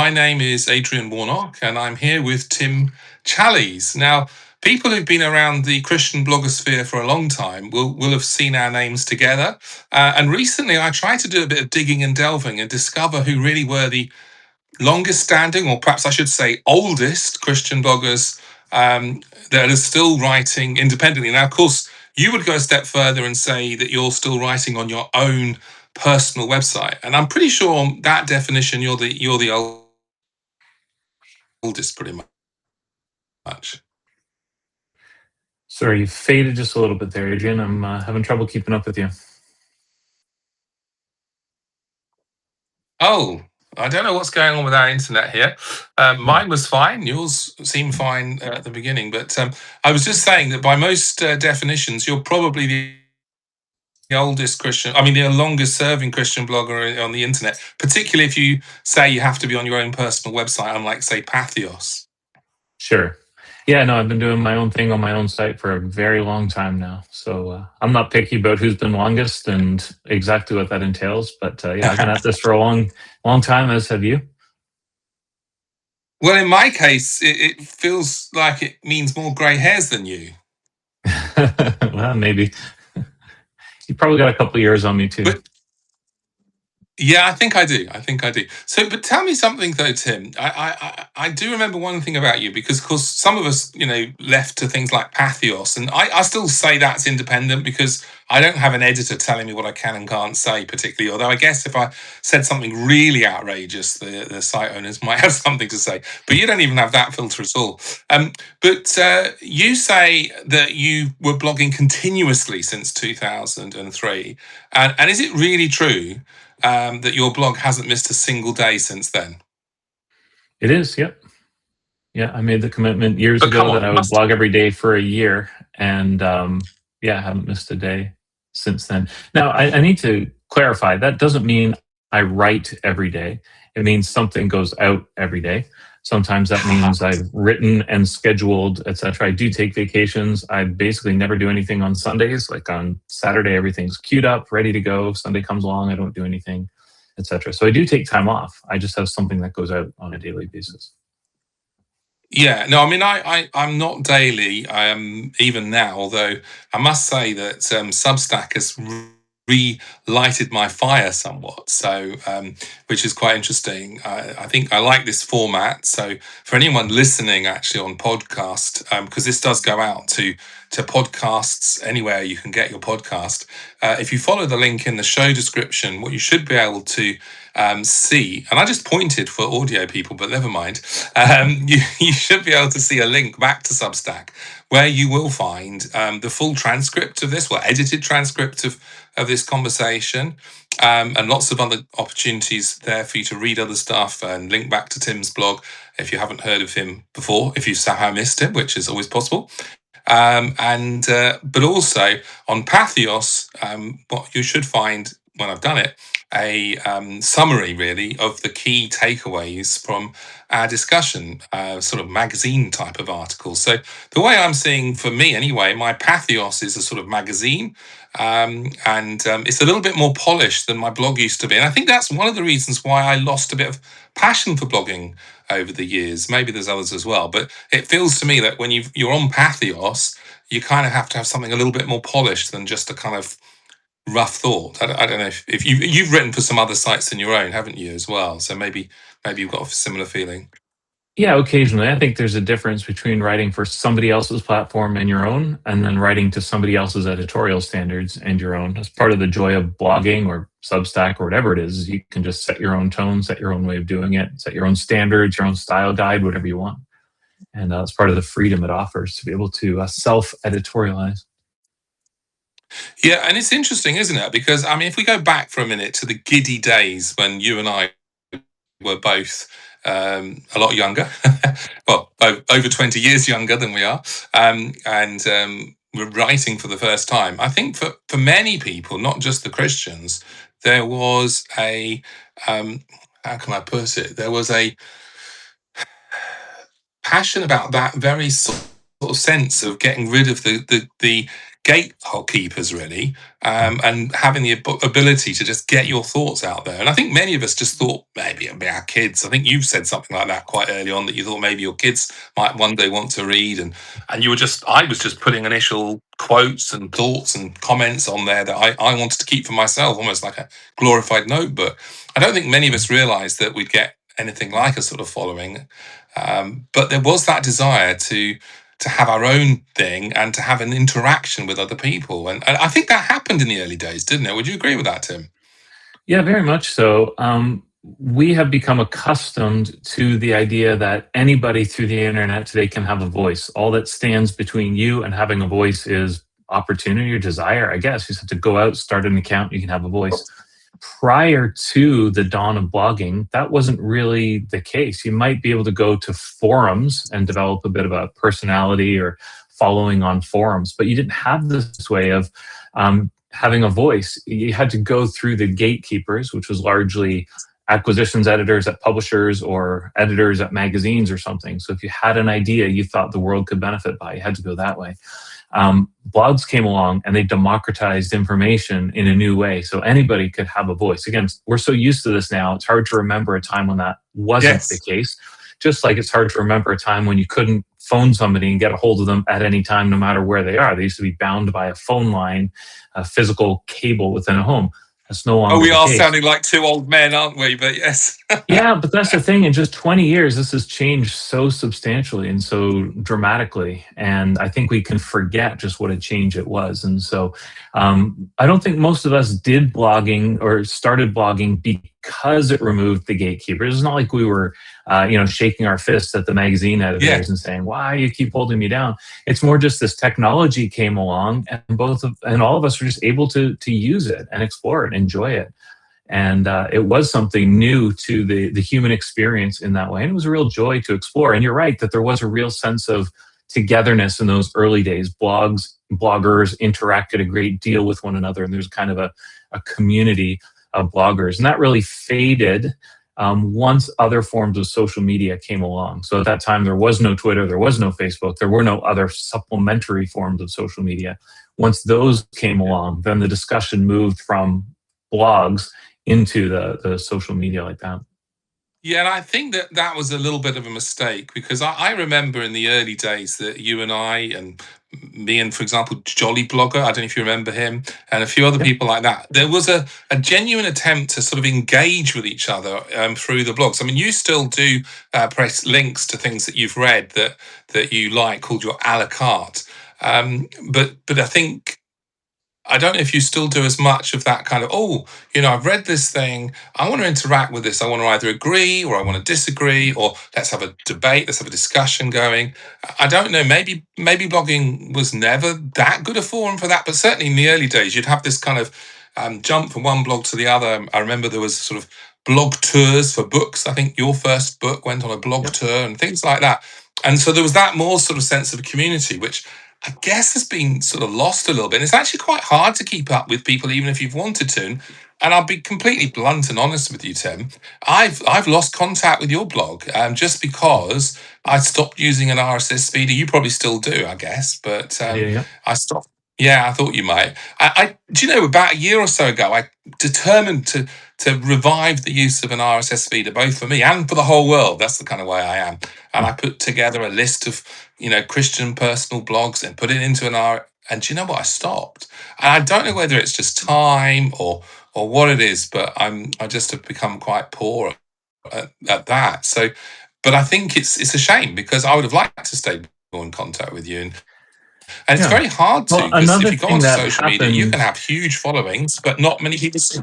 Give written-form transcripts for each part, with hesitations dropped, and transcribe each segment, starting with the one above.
My name is Adrian Warnock, and I'm here with Tim Challies. Now, people who've been around the Christian blogosphere for a long time will have seen our names together. And recently, I tried to do a bit of digging and delving and discover who really were the longest standing, or perhaps I should say oldest Christian bloggers that are still writing independently. Now, of course, you would go a step further and say that you're still writing on your own personal website, and I'm pretty sure on that definition you're the oldest, pretty much. Sorry, you faded just a little bit there, Adrian. I'm having trouble keeping up with you. Oh, I don't know what's going on with our internet here. Mine was fine. Yours seemed fine at the beginning, but I was just saying that by most definitions, you're probably the oldest Christian, I mean, the longest serving Christian blogger on the internet, particularly if you say you have to be on your own personal website, unlike, say, Patheos. Sure. Yeah, no, I've been doing my own thing on my own site for a very long time now. So I'm not picky about who's been longest and exactly what that entails. But yeah, I've been at this for a long time, as have you. Well, in my case, it feels like it means more grey hairs than you. Well, maybe. You probably got a couple of years on me too. But yeah, I think I do. I think I do. So, but tell me something though, Tim. I do remember one thing about you because, of course, some of us, left to things like Patheos, and I still say that's independent because I don't have an editor telling me what I can and can't say particularly. Although I guess if I said something really outrageous, the site owners might have something to say. But you don't even have that filter at all. But you say that you were blogging continuously since 2003, and is it really true? That your blog hasn't missed a single day since then? It is, yep. Yeah, I made the commitment years But come ago that on, I would blog every day for a year, and yeah, I haven't missed a day since then. Now, I need to clarify that doesn't mean I write every day. It means something goes out every day. Sometimes that means I've written and scheduled, etc. I do take vacations. I basically never do anything on Sundays. Like on Saturday, everything's queued up, ready to go. Sunday comes along, I don't do anything, etc. So I do take time off. I just have something that goes out on a daily basis. Yeah, no, I mean, I'm not daily, even now, although I must say that Substack has relighted my fire somewhat, so which is quite interesting. I think I like this format. So for anyone listening actually on podcast, because this does go out to podcasts anywhere you can get your podcast, if you follow the link in the show description, what you should be able to see, and I just pointed for audio people, but never mind. You should be able to see a link back to Substack where you will find the full transcript of this, well, edited transcript of this conversation, and lots of other opportunities there for you to read other stuff and link back to Tim's blog if you haven't heard of him before, if you somehow missed him, which is always possible. But also on Patheos, what you should find when I've done it, a summary really of the key takeaways from our discussion, sort of magazine type of articles. So the way I'm seeing, for me anyway, my Patheos is a sort of magazine, and it's a little bit more polished than my blog used to be. And I think that's one of the reasons why I lost a bit of passion for blogging over the years. Maybe there's others as well, but it feels to me that when you're on Patheos, you kind of have to have something a little bit more polished than just a kind of rough thought. I don't know if you've written for some other sites in your own, haven't you, as well? So maybe you've got a similar feeling. Yeah, occasionally. I think there's a difference between writing for somebody else's platform and your own, and then writing to somebody else's editorial standards and your own. As part of the joy of blogging or Substack or whatever it is, you can just set your own tone, set your own way of doing it, set your own standards, your own style guide, whatever you want. And that's part of the freedom it offers to be able to self-editorialize. Yeah, and it's interesting, isn't it? Because I mean, if we go back for a minute to the giddy days when you and I were both a lot younger, well, over 20 years younger than we are, and we're writing for the first time. I think for many people, not just the Christians, there was a, how can I put it? There was a passion about that very sort of sense of getting rid of the gatekeepers, really, and having the ability to just get your thoughts out there. And I think many of us just thought maybe it'd be our kids. I think you've said something like that quite early on, that you thought maybe your kids might one day want to read, and you were just I was just putting initial quotes and thoughts and comments on there that I wanted to keep for myself, almost like a glorified notebook. I don't think many of us realised that we'd get anything like a sort of following, but there was that desire to have our own thing and to have an interaction with other people. And I think that happened in the early days, didn't it? Would you agree with that, Tim? Yeah, very much so. We have become accustomed to the idea that anybody through the internet today can have a voice. All that stands between you and having a voice is opportunity or desire, I guess. You just have to go out, start an account, you can have a voice. Prior to the dawn of blogging, that wasn't really the case. You might be able to go to forums and develop a bit of a personality or following on forums, but you didn't have this way of having a voice. You had to go through the gatekeepers, which was largely acquisitions editors at publishers or editors at magazines or something. So if you had an idea you thought the world could benefit by, you had to go that way. Blogs came along and they democratized information in a new way, so anybody could have a voice. Again, we're so used to this now, it's hard to remember a time when that wasn't the Yes. case. Just like it's hard to remember a time when you couldn't phone somebody and get a hold of them at any time, no matter where they are. They used to be bound by a phone line, a physical cable within a home. That's no Oh, longer we the are case. sounding like two old men, aren't we? But yes. Yeah, but that's the thing. In just 20 years, this has changed so substantially and so dramatically. And I think we can forget just what a change it was. And so I don't think most of us did blogging or started blogging because it removed the gatekeepers. It's not like we were, shaking our fists at the magazine Yeah. editors and saying, "Why you keep holding me down?" It's more just this technology came along, and all of us were just able to use it and explore it, enjoy it. And it was something new to the human experience in that way, and it was a real joy to explore. And you're right that there was a real sense of togetherness in those early days. Bloggers interacted a great deal with one another, and there's kind of a community of bloggers, and that really faded once other forms of social media came along. So at that time there was no Twitter, there was no Facebook, there were no other supplementary forms of social media. Once those came along, then the discussion moved from blogs into the social media like that. Yeah, and I think that that was a little bit of a mistake, because I remember in the early days that you and I and me and, for example, Jolly Blogger, I don't know if you remember him, and a few other Yep. people like that, there was a genuine attempt to sort of engage with each other through the blogs. I mean, you still do press links to things that you've read that you like, called your a la carte. But I think I don't know if you still do as much of that kind of, oh, I've read this thing. I want to interact with this. I want to either agree or I want to disagree, or let's have a debate, let's have a discussion going. I don't know. Maybe blogging was never that good a forum for that, but certainly in the early days, you'd have this kind of jump from one blog to the other. I remember there was sort of blog tours for books. I think your first book went on a blog Yep. tour and things like that. And so there was that more sort of sense of community, which I guess has been sort of lost a little bit. And it's actually quite hard to keep up with people, even if you've wanted to. And I'll be completely blunt and honest with you, Tim. I've lost contact with your blog just because I stopped using an RSS feeder. You probably still do, I guess, but I do. Yep. I stopped. Yeah, I thought you might. Do you know, about a year or so ago, I determined to revive the use of an RSS feeder, both for me and for the whole world. That's the kind of way I am. And I put together a list of Christian personal blogs and put it into an R. And do you know what? I stopped. And I don't know whether it's just time or what it is, but I just have become quite poor at that. So, but I think it's a shame, because I would have liked to stay more in contact with you, and it's Yeah. very hard to, Well, because if another you go thing onto that social media, you can happened. have huge followings, but not many people see.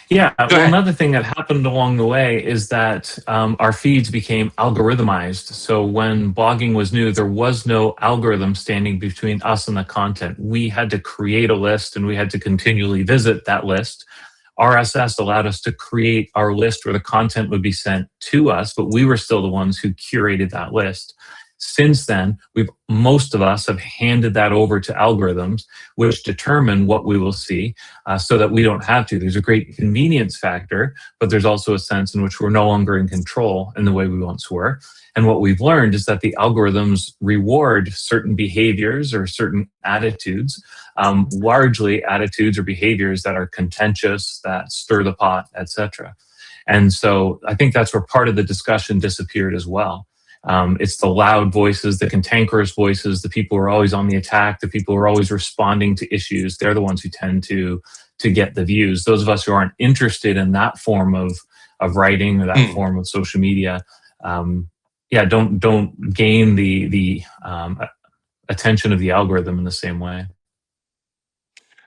Yeah, Go well, ahead. another thing that happened along the way is that our feeds became algorithmized. So when blogging was new, there was no algorithm standing between us and the content. We had to create a list and we had to continually visit that list. RSS allowed us to create our list where the content would be sent to us, but we were still the ones who curated that list. Since then, most of us have handed that over to algorithms, which determine what we will see, so that we don't have to. There's a great convenience factor, but there's also a sense in which we're no longer in control in the way we once were. And what we've learned is that the algorithms reward certain behaviors or certain attitudes, largely attitudes or behaviors that are contentious, that stir the pot, etc. And so I think that's where part of the discussion disappeared as well. It's the loud voices, the cantankerous voices, the people who are always on the attack, the people who are always responding to issues. They're the ones who tend to get the views. Those of us who aren't interested in that form of writing or that Hmm. form of social media, yeah, don't gain the attention of the algorithm in the same way.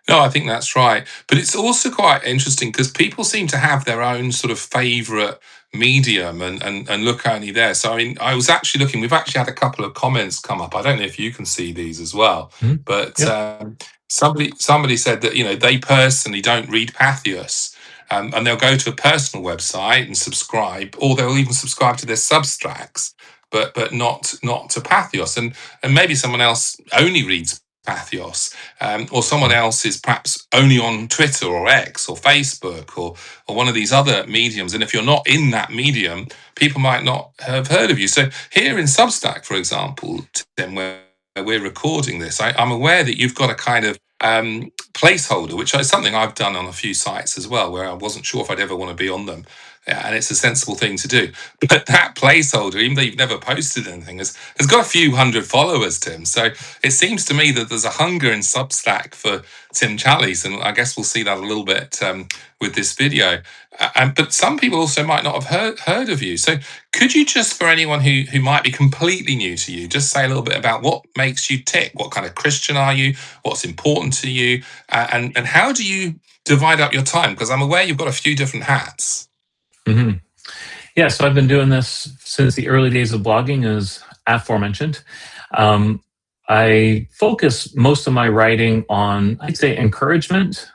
No, I think that's right. But it's also quite interesting because people seem to have their own sort of favorite medium and look only there. So, I mean, I was actually looking, we've actually had a couple of comments come up. I don't know if you can see these as well, Mhm. but Yep. somebody said that, they personally don't read Patheos. And they'll go to a personal website and subscribe, or they'll even subscribe to their Substacks, but not to Patheos. And maybe someone else only reads Patheos, or someone Mhm. else is perhaps only on Twitter or X or Facebook or one of these other mediums. And if you're not in that medium, people might not have heard of you. So here in Substack, for example, Tim, where we're recording this, I'm aware that you've got a kind of placeholder, which is something I've done on a few sites as well, where I wasn't sure if I'd ever want to be on them. Yeah, and it's a sensible thing to do. But that placeholder, even though you've never posted anything, has got a few hundred followers, Tim. So it seems to me that there's a hunger in Substack for Tim Challies, and I guess we'll see that a little bit with this video. But some people also might not have heard of you. So could you just, for anyone who might be completely new to you, just say a little bit about what makes you tick? What kind of Christian are you? What's important to you? And how do you divide up your time? Because I'm aware you've got a few different hats. Mhm. Yeah, so I've been doing this since the early days of blogging, as aforementioned. Um, I focus most of my writing on, I'd say, encouragement,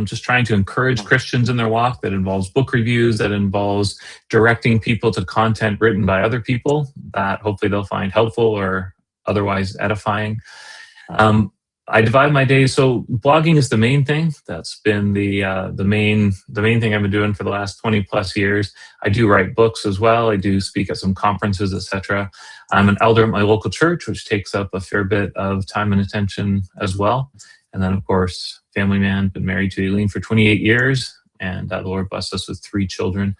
just trying to encourage Christians in their walk. That involves book reviews, that involves directing people to content written by other people that hopefully they'll find helpful or otherwise edifying. Um, I divide my days. So blogging is the main thing. That's been the main thing I've been doing for the last 20 plus years. I do write books as well. I do speak at some conferences, etc. I'm an elder at my local church, which takes up a fair bit of time and attention as well. And then, of course, family man. Been married to Eileen for 28 years, and the Lord blessed us with 3 children.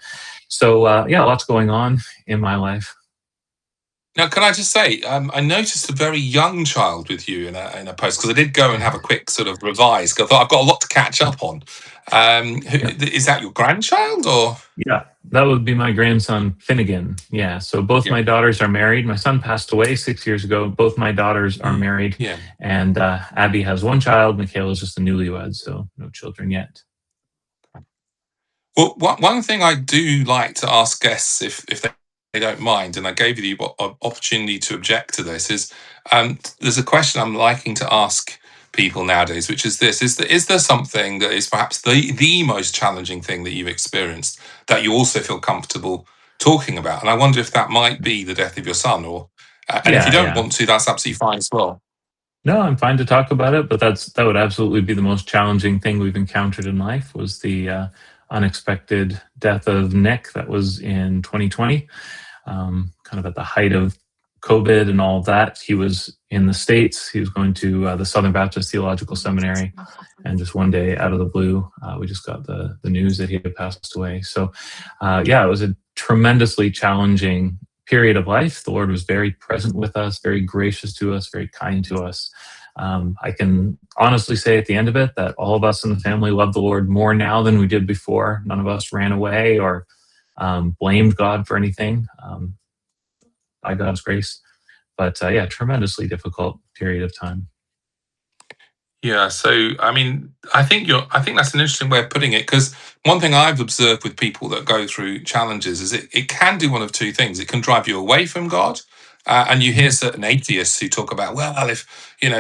So yeah, lots going on in my life. Now, can I just say, I noticed a very young child with you in a post because I did go and have a quick sort of revise. 'Cause I thought I've got a lot to catch up on. Yeah. Is that your grandchild or? Yeah, that would be my grandson Finnegan. Yeah, so both Yeah. my daughters are married. My son passed away 6 years ago. Both my daughters are Mm, married, yeah. and Abby has one child. Michaela is just a newlywed, so no children yet. Well, one thing I do like to ask guests, if they don't mind, and I gave you the opportunity to object to this, is there's a question I'm liking to ask people nowadays, which is this: is there something that is perhaps the most challenging thing that you've experienced that you also feel comfortable talking about? And I wonder if that might be the death of your son, or and if you Yeah, don't yeah. want to, that's absolutely fine as well. No, I'm fine to talk about it, but that would absolutely be the most challenging thing we've encountered in life was the unexpected death of Nick. That was in 2020, kind of at the height of COVID and all of that. He was in the States. He was going to the Southern Baptist Theological Seminary. And just one day out of the blue, we just got the news that he had passed away. So, yeah, it was a tremendously challenging period of life. The Lord was very present with us, very gracious to us, very kind to us. I can honestly say at the end of it that all of us in the family love the Lord more now than we did before. None of us ran away or blamed God for anything, by God's grace. But yeah, tremendously difficult period of time. Yeah, so I mean, I think that's an interesting way of putting it because one thing I've observed with people that go through challenges is it can do one of two things. It can drive you away from God, and you hear Mhm. certain atheists who talk about, well, if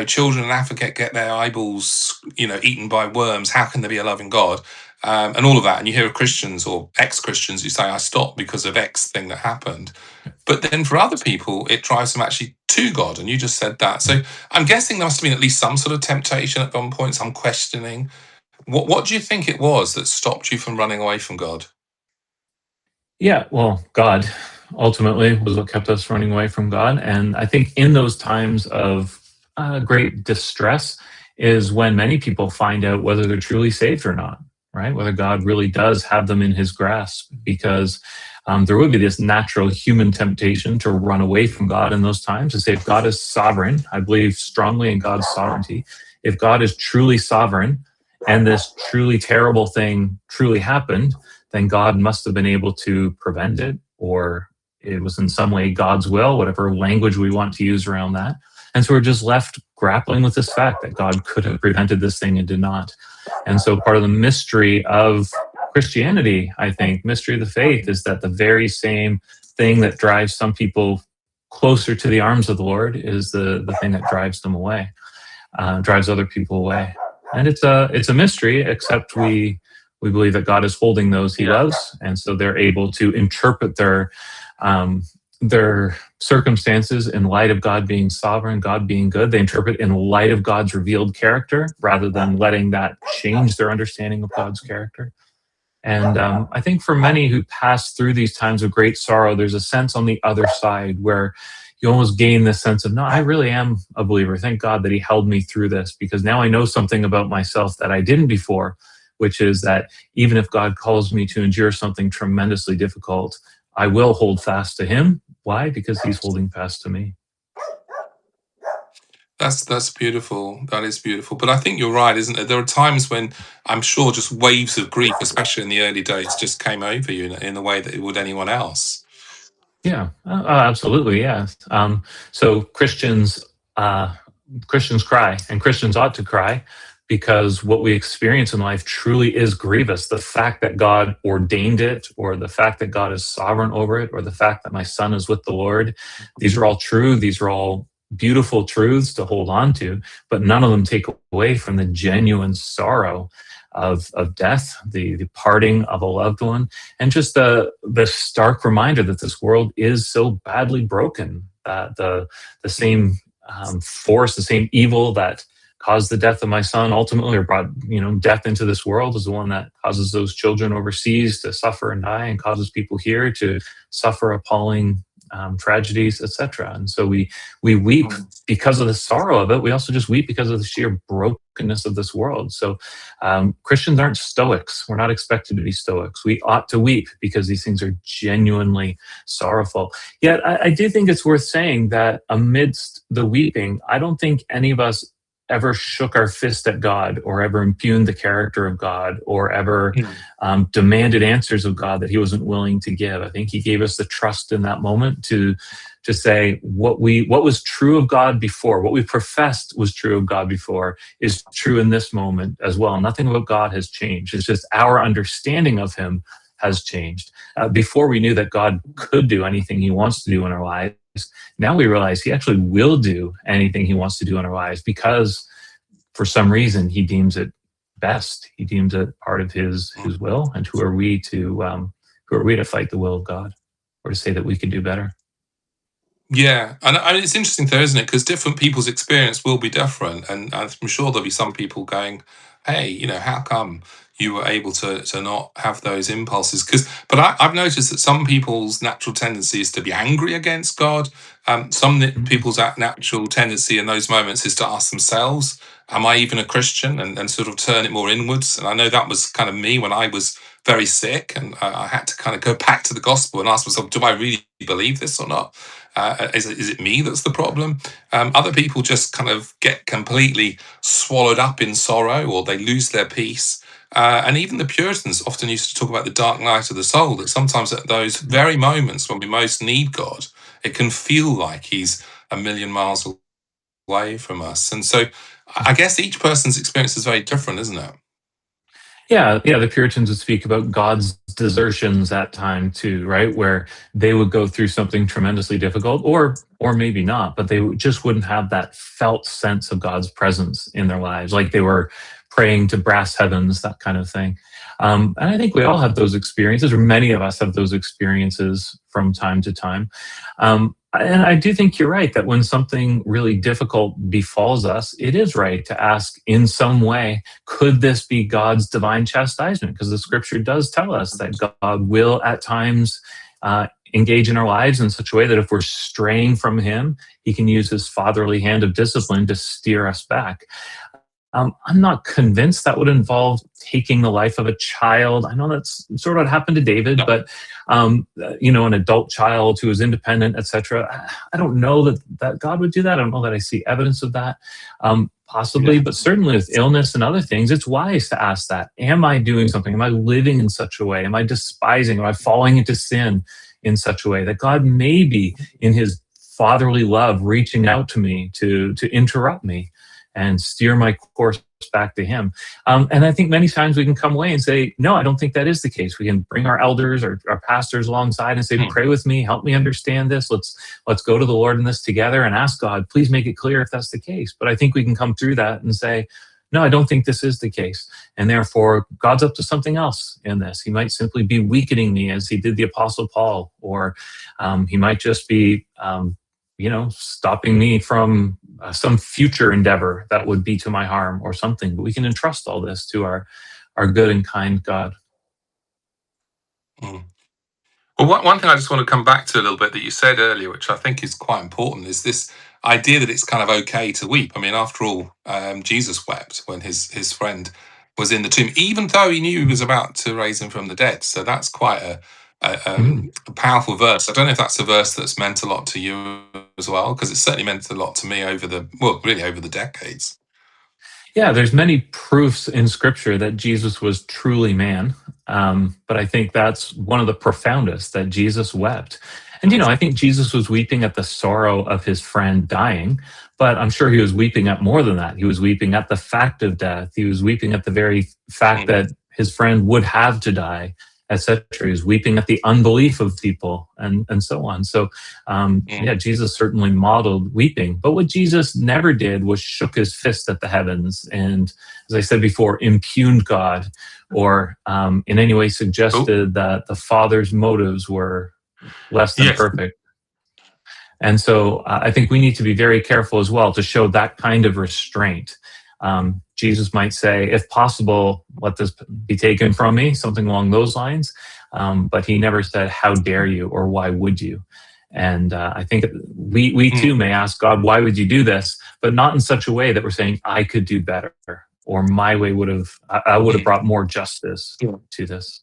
children in Africa get their eyeballs eaten by worms, how can there be a loving God? and all of that. And you hear of Christians or ex-Christians who say, I stopped because of X thing that happened. But then for other people, it drives them actually to God. And you just said that. So I'm guessing there must have been at least some sort of temptation at one point, some questioning. What do you think it was that stopped you from running away from God? Yeah, well, God ultimately was what kept us running away from God. And I think in those times of great distress is when many people find out whether they're truly saved or not, right? Whether God really does have them in his grasp, because there would be this natural human temptation to run away from God in those times and say, if God is sovereign, I believe strongly in God's sovereignty. If God is truly sovereign and this truly terrible thing truly happened, then God must have been able to prevent it, or it was in some way God's will, whatever language we want to use around that. And so we're just left grappling with this fact that God could have prevented this thing and did not. And so part of the mystery of Christianity, I think, mystery of the faith, is that the very same thing that drives some people closer to the arms of the Lord is the thing that drives them away, drives other people away. And it's a mystery, except we believe that God is holding those He loves, and so they're able to interpret their circumstances in light of God being sovereign, God being good. They interpret in light of God's revealed character, rather than letting that change their understanding of God's character. And I think for many who pass through these times of great sorrow, there's a sense on the other side where you almost gain this sense of, no, I really am a believer. Thank God that He held me through this, because now I know something about myself that I didn't before, which is that even if God calls me to endure something tremendously difficult, I will hold fast to Him. Why? Because He's holding fast to me. That's beautiful. That is beautiful. But I think you're right, isn't it? There are times when I'm sure just waves of grief, especially in the early days, just came over you in a way that it would anyone else. Yeah, absolutely. Yeah. So uh, Christians cry, and Christians ought to cry, because what we experience in life truly is grievous. The fact that God ordained it, or the fact that God is sovereign over it, or the fact that my son is with the Lord, these are all true. These are all beautiful truths to hold on to, but none of them take away from the genuine sorrow of death, the parting of a loved one, and just the stark reminder that this world is so badly broken, that the same force, the same evil that caused the death of my son ultimately, or brought death into this world, is the one that causes those children overseas to suffer and die, and causes people here to suffer appalling tragedies, etc. And so we weep because of the sorrow of it. We also just weep because of the sheer brokenness of this world. So Christians aren't stoics. We're not expected to be stoics. We ought to weep because these things are genuinely sorrowful. Yet I do think it's worth saying that amidst the weeping, I don't think any of us ever shook our fist at God, or ever impugned the character of God, or ever Mm. demanded answers of God that He wasn't willing to give. I think He gave us the trust in that moment to say what was true of God before, what we professed was true of God before, is true in this moment as well. Nothing about God has changed. It's just our understanding of Him has changed. Before, we knew that God could do anything He wants to do in our lives. Now we realize He actually will do anything He wants to do in our lives, because for some reason He deems it best. He deems it part of His will. And who are we to fight the will of God, or to say that we could do better? Yeah, and it's interesting though, isn't it? Because different people's experience will be different, and I'm sure there'll be some people going, "Hey, how come you were able to not have those impulses?" But I've noticed that some people's natural tendency is to be angry against God. Some Mhm. people's natural tendency in those moments is to ask themselves, "Am I even a Christian?" and sort of turn it more inwards. And I know that was kind of me when I was very sick, and I had to kind of go back to the gospel and ask myself, "Do I really believe this or not?" Is it me that's the problem? Other people just kind of get completely swallowed up in sorrow, or they lose their peace. And even the Puritans often used to talk about the dark night of the soul, that sometimes at those very moments when we most need God, it can feel like He's a million miles away from us. And so I guess each person's experience is very different, isn't it? Yeah, yeah. The Puritans would speak about God's desertions at time too, right? Where they would go through something tremendously difficult, or maybe not, but just wouldn't have that felt sense of God's presence in their lives, like they were praying to brass heavens, that kind of thing. And I think we all have those experiences, or many of us have those experiences from time to time. And I do think you're right that when something really difficult befalls us, it is right to ask in some way, could this be God's divine chastisement? Because the scripture does tell us that God will at times engage in our lives in such a way that if we're straying from Him, He can use His fatherly hand of discipline to steer us back. I'm not convinced that would involve taking the life of a child. I know that's sort of what happened to David, No. but an adult child who is independent, etc. I don't know that God would do that. I don't know that I see evidence of that. Possibly, Yeah. but certainly with illness and other things, it's wise to ask that. Am I doing something? Am I living in such a way? Am I despising? Am I falling into sin in such a way that God may be in His fatherly love reaching out to me to interrupt me and steer my course back to Him? And I think many times we can come away and say, no, I don't think that is the case. We can bring our elders or our pastors alongside and say, Mm. pray with me, help me understand this. Let's go to the Lord in this together and ask God, please make it clear if that's the case. But I think we can come through that and say, no, I don't think this is the case. And therefore, God's up to something else in this. He might simply be weakening me as He did the Apostle Paul, or He might just be stopping me from some future endeavor that would be to my harm or something. But we can entrust all this to our good and kind God. Mm. Well, one thing I just want to come back to a little bit that you said earlier, which I think is quite important, is this idea that it's kind of okay to weep. I mean, after all, Jesus wept when his friend was in the tomb, even though he knew he was about to raise him from the dead. So that's quite Mm. a powerful verse. I don't know if that's a verse that's meant a lot to you as well, because it certainly meant a lot to me really over the decades. Yeah, there's many proofs in Scripture that Jesus was truly man, but I think that's one of the profoundest, that Jesus wept. And I think Jesus was weeping at the sorrow of His friend dying, but I'm sure He was weeping at more than that. He was weeping at the fact of death. He was weeping at the very fact Mm, that His friend would have to die, etc. He was weeping at the unbelief of people, and so on. So mm, yeah, Jesus certainly modeled weeping. But what Jesus never did was shook His fist at the heavens and, as I said before, impugned God, or in any way oh, suggested that the Father's motives were less than yes. perfect. And so I think we need to be very careful as well to show that kind of restraint. Jesus might say, if possible, let this be taken from me, something along those lines. But He never said, how dare you, or why would you? And I think we too Mm, may ask God, why would you do this? But not in such a way that we're saying, I could do better, or my way I would have mm. brought more justice to this.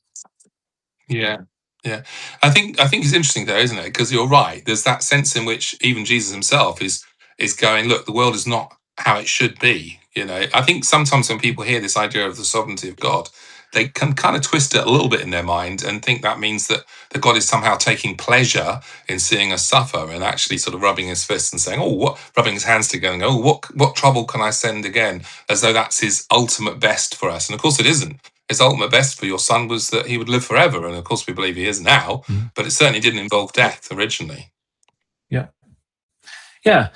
Yeah, yeah. I think it's interesting though, isn't it? Because you're right. There's that sense in which even Jesus himself is going, look, the world is not how it should be. I think sometimes when people hear this idea of the sovereignty of God, they can kind of twist it a little bit in their mind and think that means that God is somehow taking pleasure in seeing us suffer, and actually sort of rubbing His fists and saying, oh, rubbing His hands together and going, oh, what trouble can I send again? As though that's His ultimate best for us. And of course it isn't. His ultimate best for your son was that he would live forever. And of course, we believe he is now, Mhm. but it certainly didn't involve death originally. Yeah. Yeah.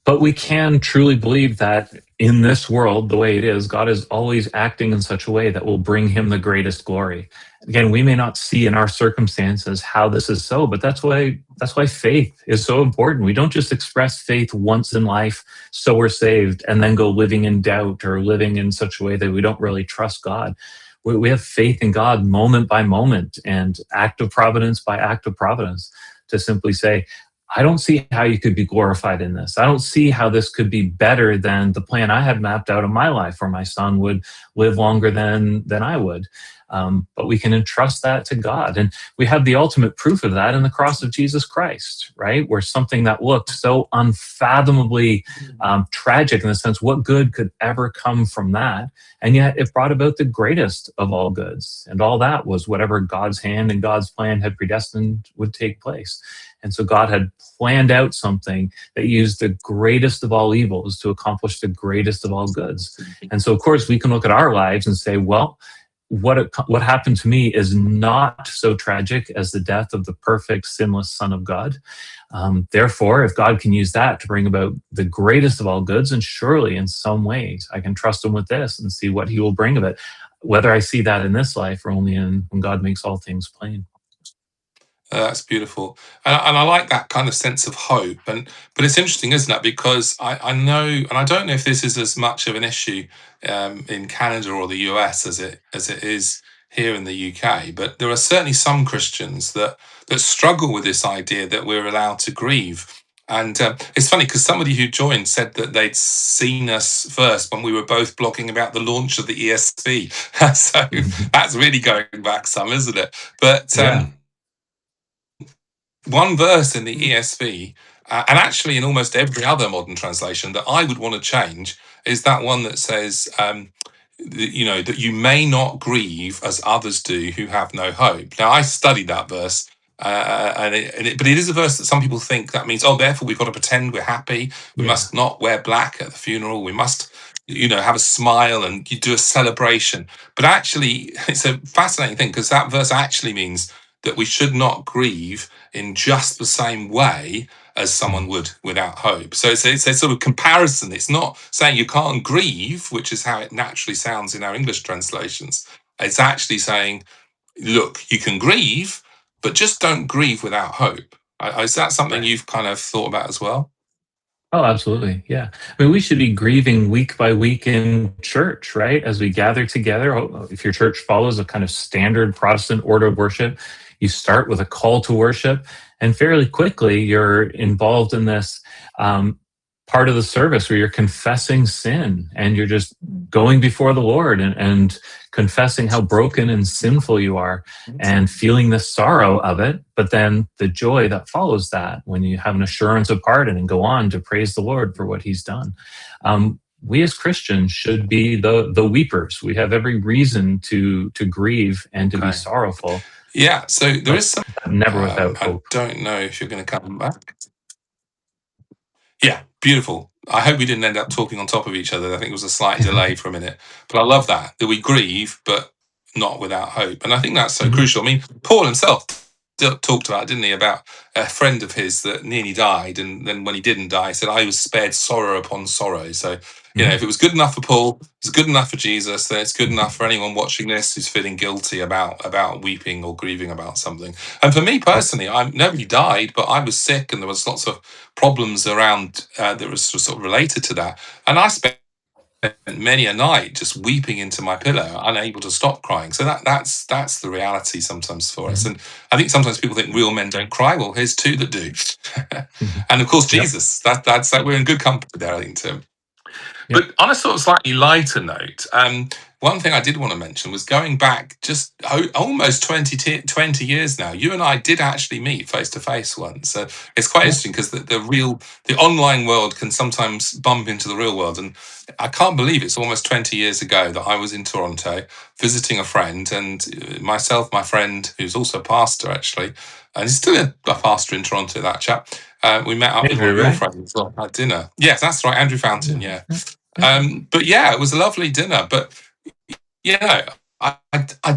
But we can truly believe that in this world, the way it is, God is always acting in such a way that will bring Him the greatest glory. Again, we may not see in our circumstances how this is so, but that's why faith is so important. We don't just express faith once in life, so we're saved, and then go living in doubt or living in such a way that we don't really trust God. We have faith in God moment by moment and act of providence by act of providence, to simply say, I don't see how you could be glorified in this. I don't see how this could be better than the plan I had mapped out in my life, where my son would live longer than I would. But we can entrust that to God. And we have the ultimate proof of that in the cross of Jesus Christ, right? Where something that looked so unfathomably tragic, in the sense, what good could ever come from that? And yet it brought about the greatest of all goods. And all that was whatever God's hand and God's plan had predestined would take place. And so God had planned out something that used the greatest of all evils to accomplish the greatest of all goods. And so, of course, we can look at our lives and say, well, what happened to me is not so tragic as the death of the perfect, sinless Son of God. Therefore, if God can use that to bring about the greatest of all goods, and surely in some ways I can trust Him with this and see what He will bring of it. whether I see that in this life or only in when God makes all things plain. That's beautiful, and I like that kind of sense of hope. And but it's interesting, isn't it? Because I know, and I don't know if this is as much of an issue in Canada or the US as it is here in the UK. But there are certainly some Christians that struggle with this idea that we're allowed to grieve. And it's funny because somebody who joined said that they'd seen us first when we were both blogging about the launch of the ESV. So that's really going back some, isn't it? But Yeah. one verse in the ESV, and actually in almost every other modern translation that I would want to change, is that one that says, that you may not grieve as others do who have no hope. Now, I studied that verse. But it is a verse that some people think that means, oh, therefore we've got to pretend we're happy. We Yeah. must not wear black at the funeral. We must, have a smile and you do a celebration. But actually, it's a fascinating thing because that verse actually means that we should not grieve in just the same way as someone Mhm. would without hope. So it's a sort of comparison. It's not saying you can't grieve, which is how it naturally sounds in our English translations. It's actually saying, look, you can grieve, but just don't grieve without hope. Is that something Right. you've kind of thought about as well? Oh, absolutely. Yeah. I mean, we should be grieving week by week in church, right? As we gather together. If your church follows a kind of standard Protestant order of worship, you start with a call to worship, and fairly quickly you're involved in this part of the service where you're confessing sin and you're just going before the Lord and confessing how broken and sinful you are and feeling the sorrow of it, but then the joy that follows that when you have an assurance of pardon and go on to praise the Lord for what He's done. We as Christians should be the weepers. We have every reason to grieve and to be Okay. sorrowful, Yeah. So there but is some. never without I hope. don't know if you're going to come back. Yeah, beautiful. I hope we didn't end up talking on top of each other. I think it was a slight delay for a minute. But I love that we grieve, but not without hope. And I think that's so Mhm. crucial. I mean, Paul himself talked about, didn't he, about a friend of his that nearly died. And then when he didn't die, he said, I was spared sorrow upon sorrow. So, Mhm. if it was good enough for Paul, it's good enough for Jesus, then it's good enough for anyone watching this who's feeling guilty about weeping or grieving about something. And for me Yeah. personally, nobody died, but I was sick and there was lots of problems around that was sort of related to that. And I spent many a night just weeping into my pillow, unable to stop crying. So that's the reality sometimes for us. Mhm. And I think sometimes people think real men don't cry. Well, here's two that do. Mhm. And of course, Yep. Jesus. That's like we're in good company there, I think, Tim. Yep. But on a sort of slightly lighter note, one thing I did want to mention was going back just almost 20 years now. You and I did actually meet face to face once. So it's quite Yeah. interesting because the online world can sometimes bump into the real world. And I can't believe it's almost 20 years ago that I was in Toronto visiting a friend, and myself, my friend, who's also a pastor actually, and he's still a pastor in Toronto, that chap. We met up with one Andrew, of your right? friends as well at dinner. Yes, that's right, Andrew Fountain. Yeah. Yeah. Yeah. Yeah. But yeah, it was a lovely dinner. But you know, I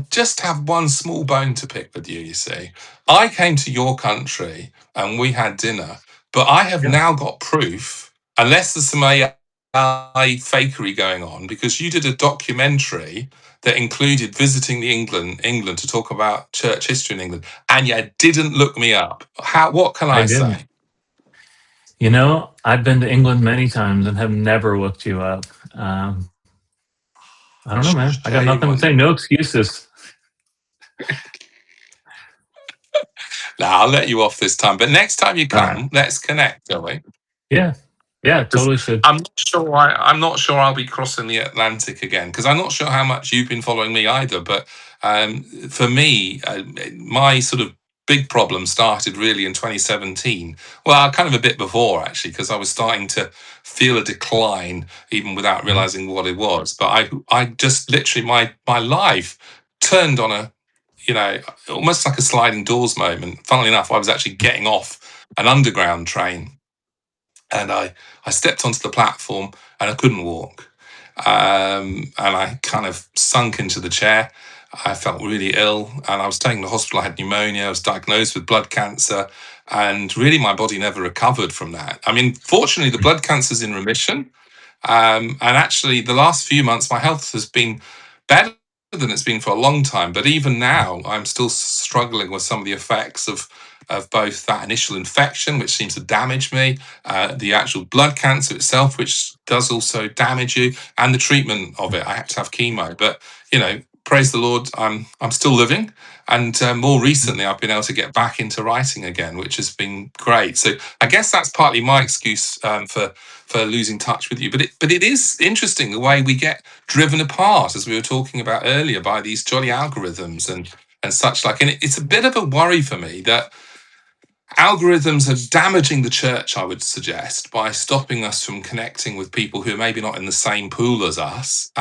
just have one small bone to pick with you. You see, I came to your country and we had dinner, but I have Yeah. now got proof, unless there's some AI fakery going on, because you did a documentary that included visiting the England to talk about church history in England, and you didn't look me up. What can I I didn't. say? I've been to England many times and have never looked you up. Um, I don't know, man. I got Shame nothing to on say. you. No excuses. Now I'll let you off this time, but next time you All right. come, let's connect, shall we? Yeah. Yeah, 'Cause totally should. I'm not sure I'll be crossing the Atlantic again because I'm not sure how much you've been following me either. But for me, my sort of big problem started really in 2017. Well, kind of a bit before actually, because I was starting to feel a decline even without Mhm. realizing what it was. But I just literally my life turned on a almost like a sliding doors moment. Funnily enough, I was actually getting off an underground train and I stepped onto the platform and I couldn't walk. And I kind of sunk into the chair. I felt really ill and I was taken to the hospital. I had pneumonia. I was diagnosed with blood cancer. And really, my body never recovered from that. I mean, fortunately, the blood cancer's in remission. And actually, the last few months, my health has been better than it's been for a long time. But even now, I'm still struggling with some of the effects of both that initial infection, which seems to damage me, the actual blood cancer itself, which does also damage you, and the treatment of it. I have to have chemo, but praise the Lord, I'm still living. And more recently, I've been able to get back into writing again, which has been great. So I guess that's partly my excuse for losing touch with you. But it is interesting the way we get driven apart, as we were talking about earlier, by these jolly algorithms and such like. And it's a bit of a worry for me that algorithms are damaging the church, I would suggest, by stopping us from connecting with people who are maybe not in the same pool as us.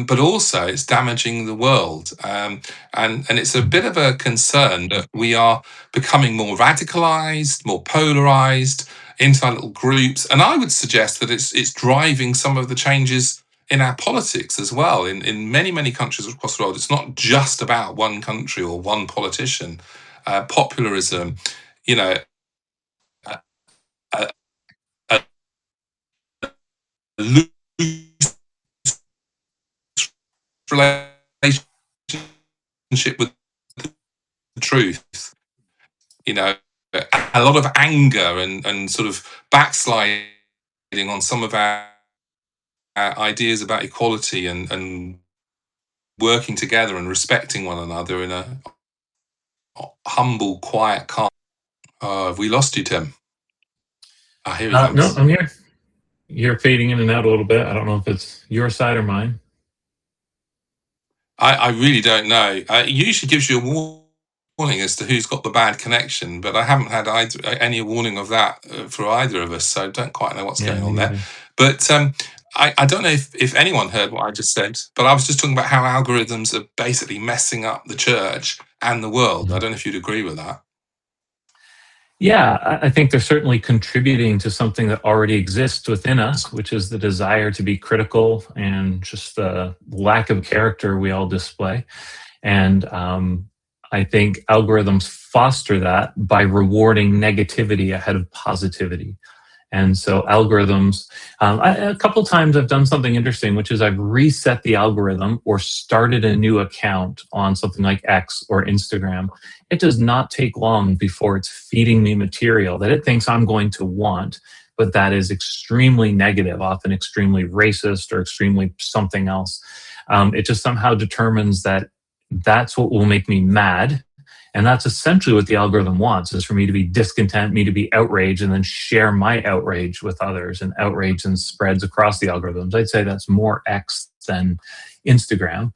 But also, it's damaging the world, and it's a bit of a concern that we are becoming more radicalized, more polarized into our little groups. And I would suggest that it's driving some of the changes in our politics as well. In many countries across the world, it's not just about one country or one politician. Popularism, you know, a, a, a loose relationship with the truth, you know, a lot of anger and sort of backsliding on some of our ideas about equality and working together and respecting one another in a humble, quiet, calm. Have we lost you, Tim? Ah, here he No, comes. I'm here. You're fading in and out a little bit. I don't know if it's your side or mine. I really don't know. It usually gives you a warning as to who's got the bad connection, but I haven't had any warning of that for either of us, so I don't quite know what's Yeah, going me on there. neither. But I don't know if anyone heard what I just said, but I was just talking about how algorithms are basically messing up the church and the world. I Mhm. don't know if you'd agree with that. Yeah, I think they're certainly contributing to something that already exists within us, which is the desire to be critical and just the lack of character we all display. And I think algorithms foster that by rewarding negativity ahead of positivity. And so algorithms, a couple times I've done something interesting, which is I've reset the algorithm or started a new account on something like X or Instagram. It does not take long before it's feeding me material that it thinks I'm going to want, but that is extremely negative, often extremely racist or extremely something else. It just somehow determines that that's what will make me mad, and that's essentially what the algorithm wants, is for me to be discontent, me to be outraged, and then share my outrage with others. And outrage and spreads across the algorithms. I'd say that's more X than Instagram.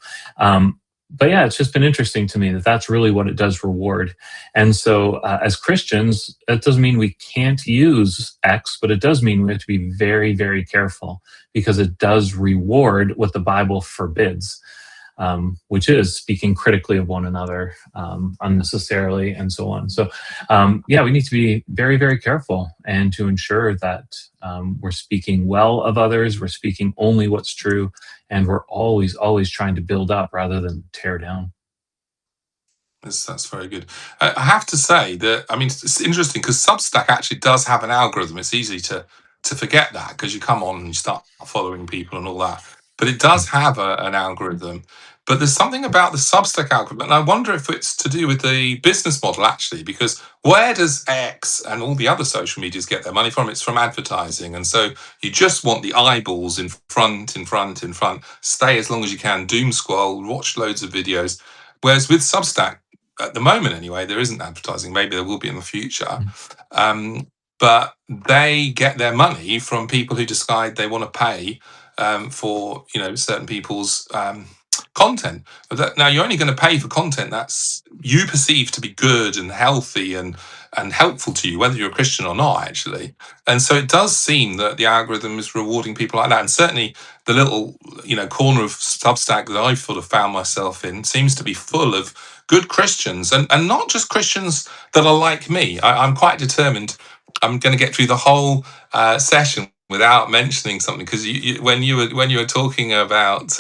But yeah, it's just been interesting to me that that's really what it does reward. And so, as Christians, that doesn't mean we can't use X, but it does mean we have to be very, very careful because it does reward what the Bible forbids, which is speaking critically of one another unnecessarily and so on. So, yeah, we need to be very, very careful and to ensure that we're speaking well of others, we're speaking only what's true, and we're always, always trying to build up rather than tear down. That's very good. I have to say that, I mean, it's interesting because Substack actually does have an algorithm. It's easy to forget that because you come on and you start following people and all that. But it does have an algorithm. But there's something about the Substack algorithm, and I wonder if it's to do with the business model actually, because where does X and all the other social medias get their money from? It's from advertising. And so you just want the eyeballs in front, in front, in front, stay as long as you can, doom scroll, watch loads of videos. Whereas with Substack, at the moment anyway, there isn't advertising. Maybe there will be in the future. Um, but they get their money from people who decide they want to pay for certain people's content. Now you're only going to pay for content that's you perceive to be good and healthy and helpful to you, whether you're a Christian or not, actually. And so it does seem that the algorithm is rewarding people like that. And certainly the little corner of Substack that I've sort of found myself in seems to be full of good Christians, and not just Christians that are like me. I'm quite determined. I'm going to get through the whole session without mentioning something because when you were talking about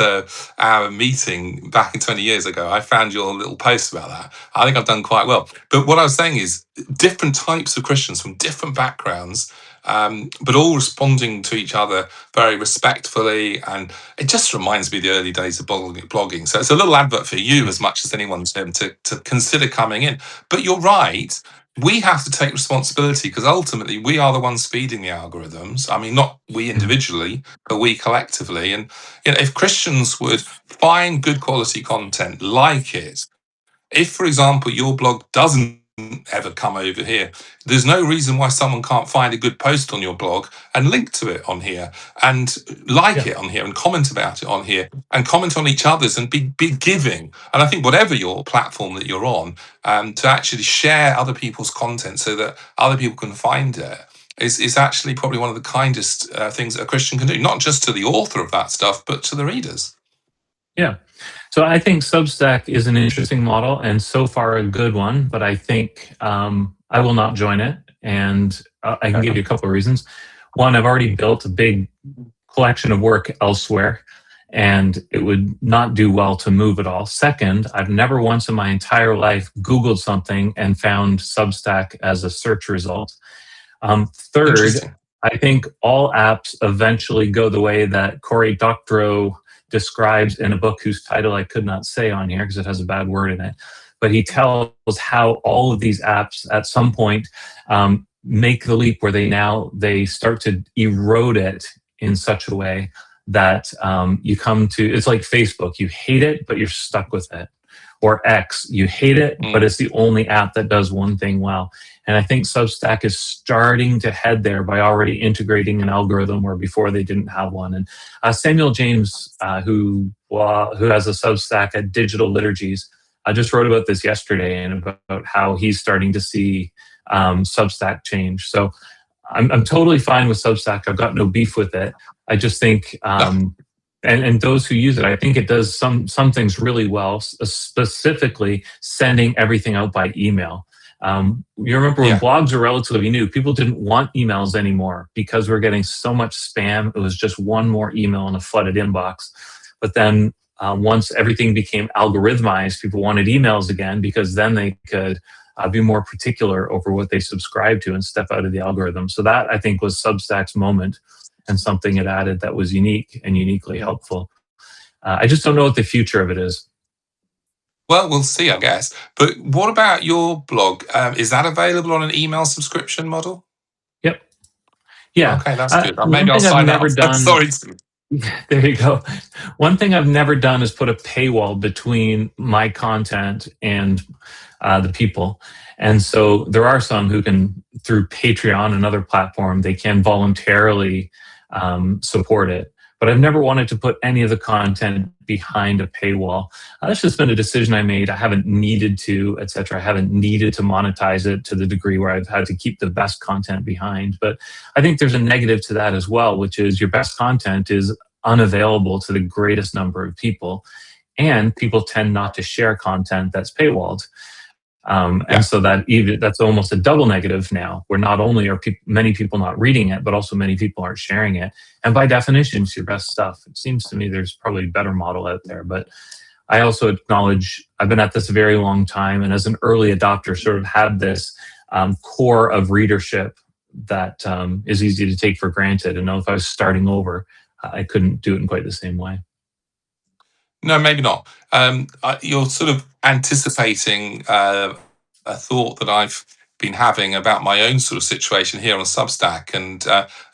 our meeting back in 20 years ago, I found your little post about that. I think I've done quite well. But what I was saying is different types of Christians from different backgrounds but all responding to each other very respectfully. And it just reminds me of the early days of blogging. So it's a little advert for you as much as anyone's to consider coming in. But you're right. We have to take responsibility because ultimately we are the ones feeding the algorithms. I mean, not we Mm. individually, but we collectively. And if Christians would find good quality content, like it, if, for example, your blog doesn't ever come over here, there's no reason why someone can't find a good post on your blog and link to it on here and like Yeah. it on here and comment about it on here and comment on each other's and be giving. And I think whatever your platform that you're on, to actually share other people's content so that other people can find it is actually probably one of the kindest things that a Christian can do, not just to the author of that stuff, but to the readers. Yeah. So I think Substack is an interesting model and so far a good one, but I think I will not join it. And I can give you a couple of reasons. One, I've already built a big collection of work elsewhere, and it would not do well to move it all. Second, I've never once in my entire life Googled something and found Substack as a search result. Third, Interesting. I think all apps eventually go the way that Cory Doctorow describes in a book whose title I could not say on here because it has a bad word in it. But he tells how all of these apps at some point make the leap where they start to erode it in such a way that you come to, it's like Facebook, you hate it, but you're stuck with it. Or X, you hate it, but Mm. it's the only app that does one thing well. And I think Substack is starting to head there by already integrating an algorithm where before they didn't have one. And Samuel James, who has a Substack at Digital Liturgies, I just wrote about this yesterday and about how he's starting to see Substack change. So I'm totally fine with Substack. I've got no beef with it. I just think No. and those who use it, I think it does some things really well, specifically sending everything out by email. You remember when Yeah. blogs were relatively new, people didn't want emails anymore because we're getting so much spam. It was just one more email in a flooded inbox. But then once everything became algorithmized, people wanted emails again because then they could be more particular over what they subscribe to and step out of the algorithm. So that I think was Substack's moment and something it added that was unique and uniquely helpful. I just don't know what the future of it is. Well, we'll see, I guess. But what about your blog? Is that available on an email subscription model? Yep. Yeah. Okay, that's good. Maybe One I'll thing I've sign up. never done, Sorry. there you go. One thing I've never done is put a paywall between my content and the people. And so there are some who can, through Patreon, another platform, they can voluntarily support it. But I've never wanted to put any of the content behind a paywall. That's just been a decision I made. I haven't needed to, et cetera. I haven't needed to monetize it to the degree where I've had to keep the best content behind. But I think there's a negative to that as well, which is your best content is unavailable to the greatest number of people. And people tend not to share content that's paywalled. And Yeah. so that's almost a double negative now, where not only are many people not reading it, but also many people aren't sharing it. And by definition, it's your best stuff. It seems to me there's probably a better model out there. But I also acknowledge I've been at this a very long time, and as an early adopter, sort of had this core of readership that is easy to take for granted. And know if I was starting over, I couldn't do it in quite the same way. No, maybe not. You're sort of anticipating a thought that I've been having about my own sort of situation here on Substack, and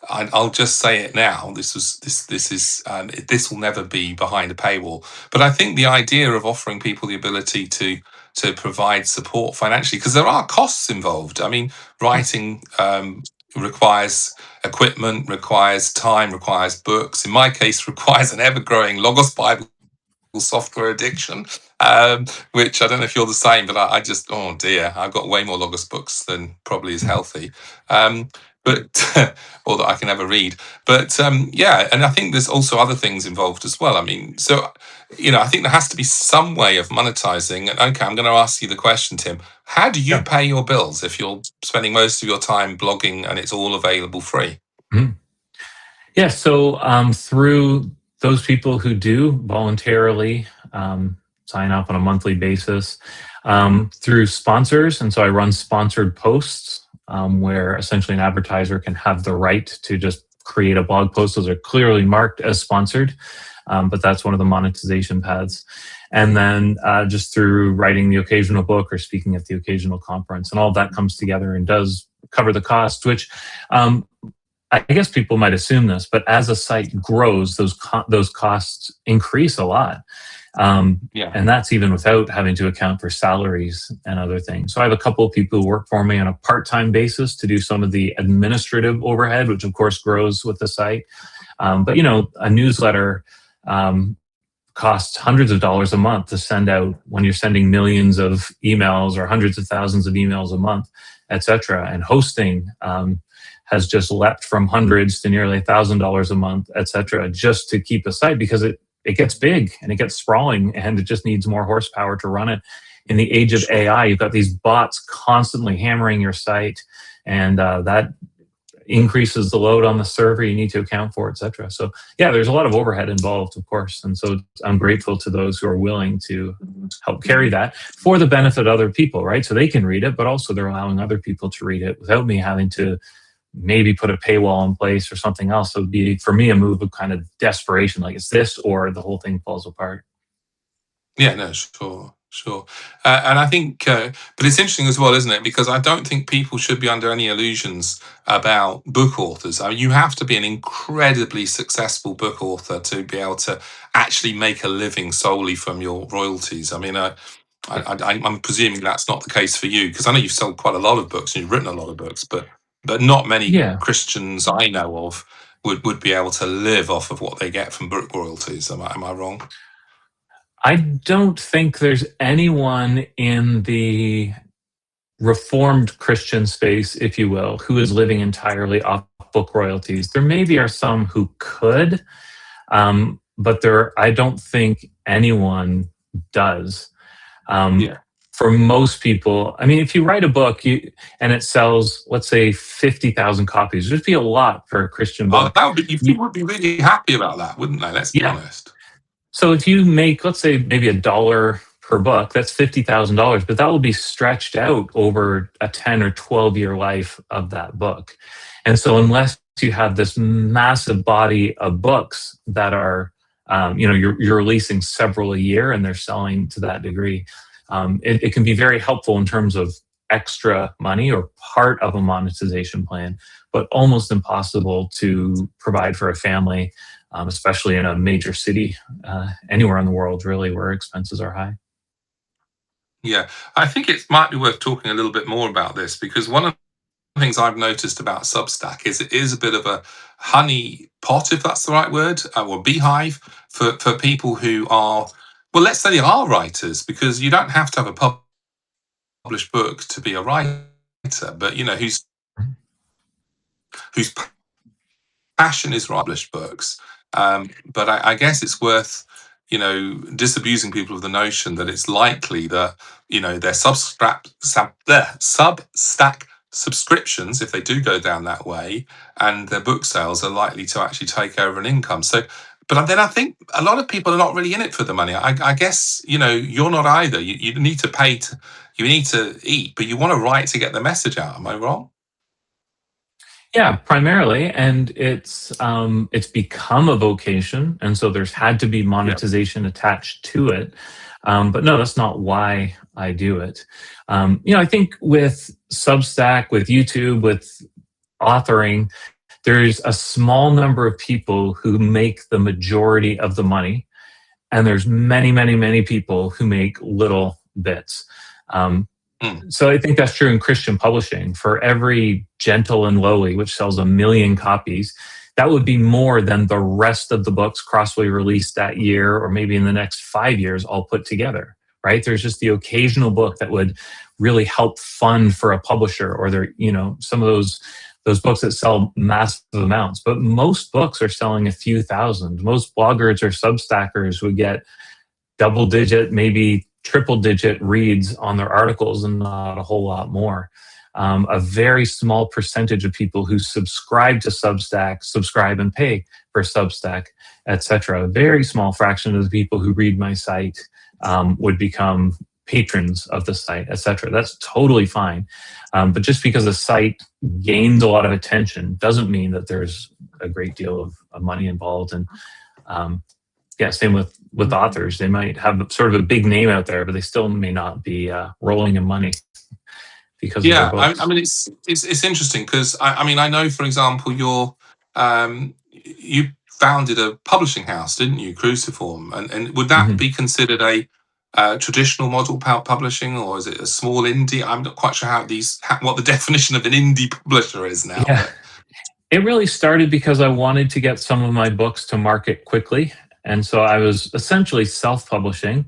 I'll just say it now. This will never be behind a paywall. But I think the idea of offering people the ability to provide support financially, because there are costs involved. I mean, Yeah. writing requires equipment, requires time, requires books. In my case, requires an ever-growing Logos Bible software addiction, which I don't know if you're the same, but I just, oh dear, I've got way more Logos books than probably is healthy. But or that I can ever read. But yeah, and I think there's also other things involved as well. I mean, so I think there has to be some way of monetizing. And okay, I'm going to ask you the question, Tim. How do you Yeah. pay your bills if you're spending most of your time blogging and it's all available free? Mhm. Yeah, so through those people who do voluntarily sign up on a monthly basis, through sponsors, and so I run sponsored posts where essentially an advertiser can have the right to just create a blog post. Those are clearly marked as sponsored, but that's one of the monetization paths. And then just through writing the occasional book or speaking at the occasional conference, and all of that comes together and does cover the cost, which I guess people might assume this, but as a site grows, those costs increase a lot. Yeah. And that's even without having to account for salaries and other things. So I have a couple of people who work for me on a part-time basis to do some of the administrative overhead, which of course grows with the site. But a newsletter costs hundreds of dollars a month to send out when you're sending millions of emails or hundreds of thousands of emails a month, et cetera. And hosting has just leapt from hundreds to nearly $1,000 a month, et cetera, just to keep a site, because it gets big and it gets sprawling and it just needs more horsepower to run it. In the age of AI, you've got these bots constantly hammering your site, and that increases the load on the server you need to account for, et cetera. So yeah, there's a lot of overhead involved, of course. And so I'm grateful to those who are willing to help carry that for the benefit of other people, right? So they can read it, but also they're allowing other people to read it without me having to maybe put a paywall in place or something else. So it'd be, for me, a move of kind of desperation, like it's this or the whole thing falls apart. Yeah, no, sure, sure. And I think, but it's interesting as well, isn't it? Because I don't think people should be under any illusions about book authors. I mean, you have to be an incredibly successful book author to be able to actually make a living solely from your royalties. I mean, I'm presuming that's not the case for you, because I know you've sold quite a lot of books and you've written a lot of books, but not many Yeah. Christians I know of would be able to live off of what they get from book royalties. Am I wrong? I don't think there's anyone in the reformed Christian space, if you will, who is living entirely off book royalties. There maybe are some who could, but I don't think anyone does. Yeah. For most people, I mean, if you write a book and it sells, let's say, 50,000 copies, it'd be a lot for a Christian Oh, book. that would be, people would be really happy about that, wouldn't they? Let's be Yeah. honest. So if you make, let's say, maybe $1 per book, that's $50,000, but that will be stretched out over a 10 or 12-year life of that book. And so unless you have this massive body of books that are, you're releasing several a year and they're selling to that degree, it can be very helpful in terms of extra money or part of a monetization plan, but almost impossible to provide for a family, especially in a major city, anywhere in the world, really, where expenses are high. Yeah, I think it might be worth talking a little bit more about this, because one of the things I've noticed about Substack is it is a bit of a honey pot, if that's the right word, or beehive for people who are, well, let's say they are writers, because you don't have to have a published book to be a writer, but whose passion is published books. But I guess it's worth, disabusing people of the notion that it's likely that, their Substack subscriptions, if they do go down that way, and their book sales are likely to actually take over an income. So, but then I think a lot of people are not really in it for the money. I guess, you're not either. You need to pay you need to eat, but you want to write to get the message out. Am I wrong? Yeah, primarily, and it's become a vocation, and so there's had to be Yeah. monetization attached to it. But no, that's not why I do it. I think with Substack, with YouTube, with authoring, there's a small number of people who make the majority of the money, and there's many, many, many people who make little bits. Um, Mm. so I think that's true in Christian publishing. For every Gentle and Lowly, which sells 1 million copies, that would be more than the rest of the books Crossway released that year, or maybe in the next 5 years, all put together. Right? There's just the occasional book that would really help fund for a publisher, or some of those books that sell massive amounts. But most books are selling a few thousand. Most bloggers or Substackers would get double digit, maybe triple digit reads on their articles and not a whole lot more. A very small percentage of people who subscribe to Substack subscribe and pay for Substack, etc. A very small fraction of the people who read my site would become patrons of the site, etc. That's totally fine. But just because a site gains a lot of attention doesn't mean that there's a great deal of money involved. And um, yeah, same with authors. They might have sort of a big name out there, but they still may not be rolling in money because of their Yeah, I books. mean it's interesting because I mean I know, for example, you founded a publishing house, didn't you, Cruciform, and would that Mhm. be considered a traditional model publishing, or is it a small indie? I'm not quite sure what the definition of an indie publisher is now, Yeah, but it really started because I wanted to get some of my books to market quickly. And so I was essentially self publishing.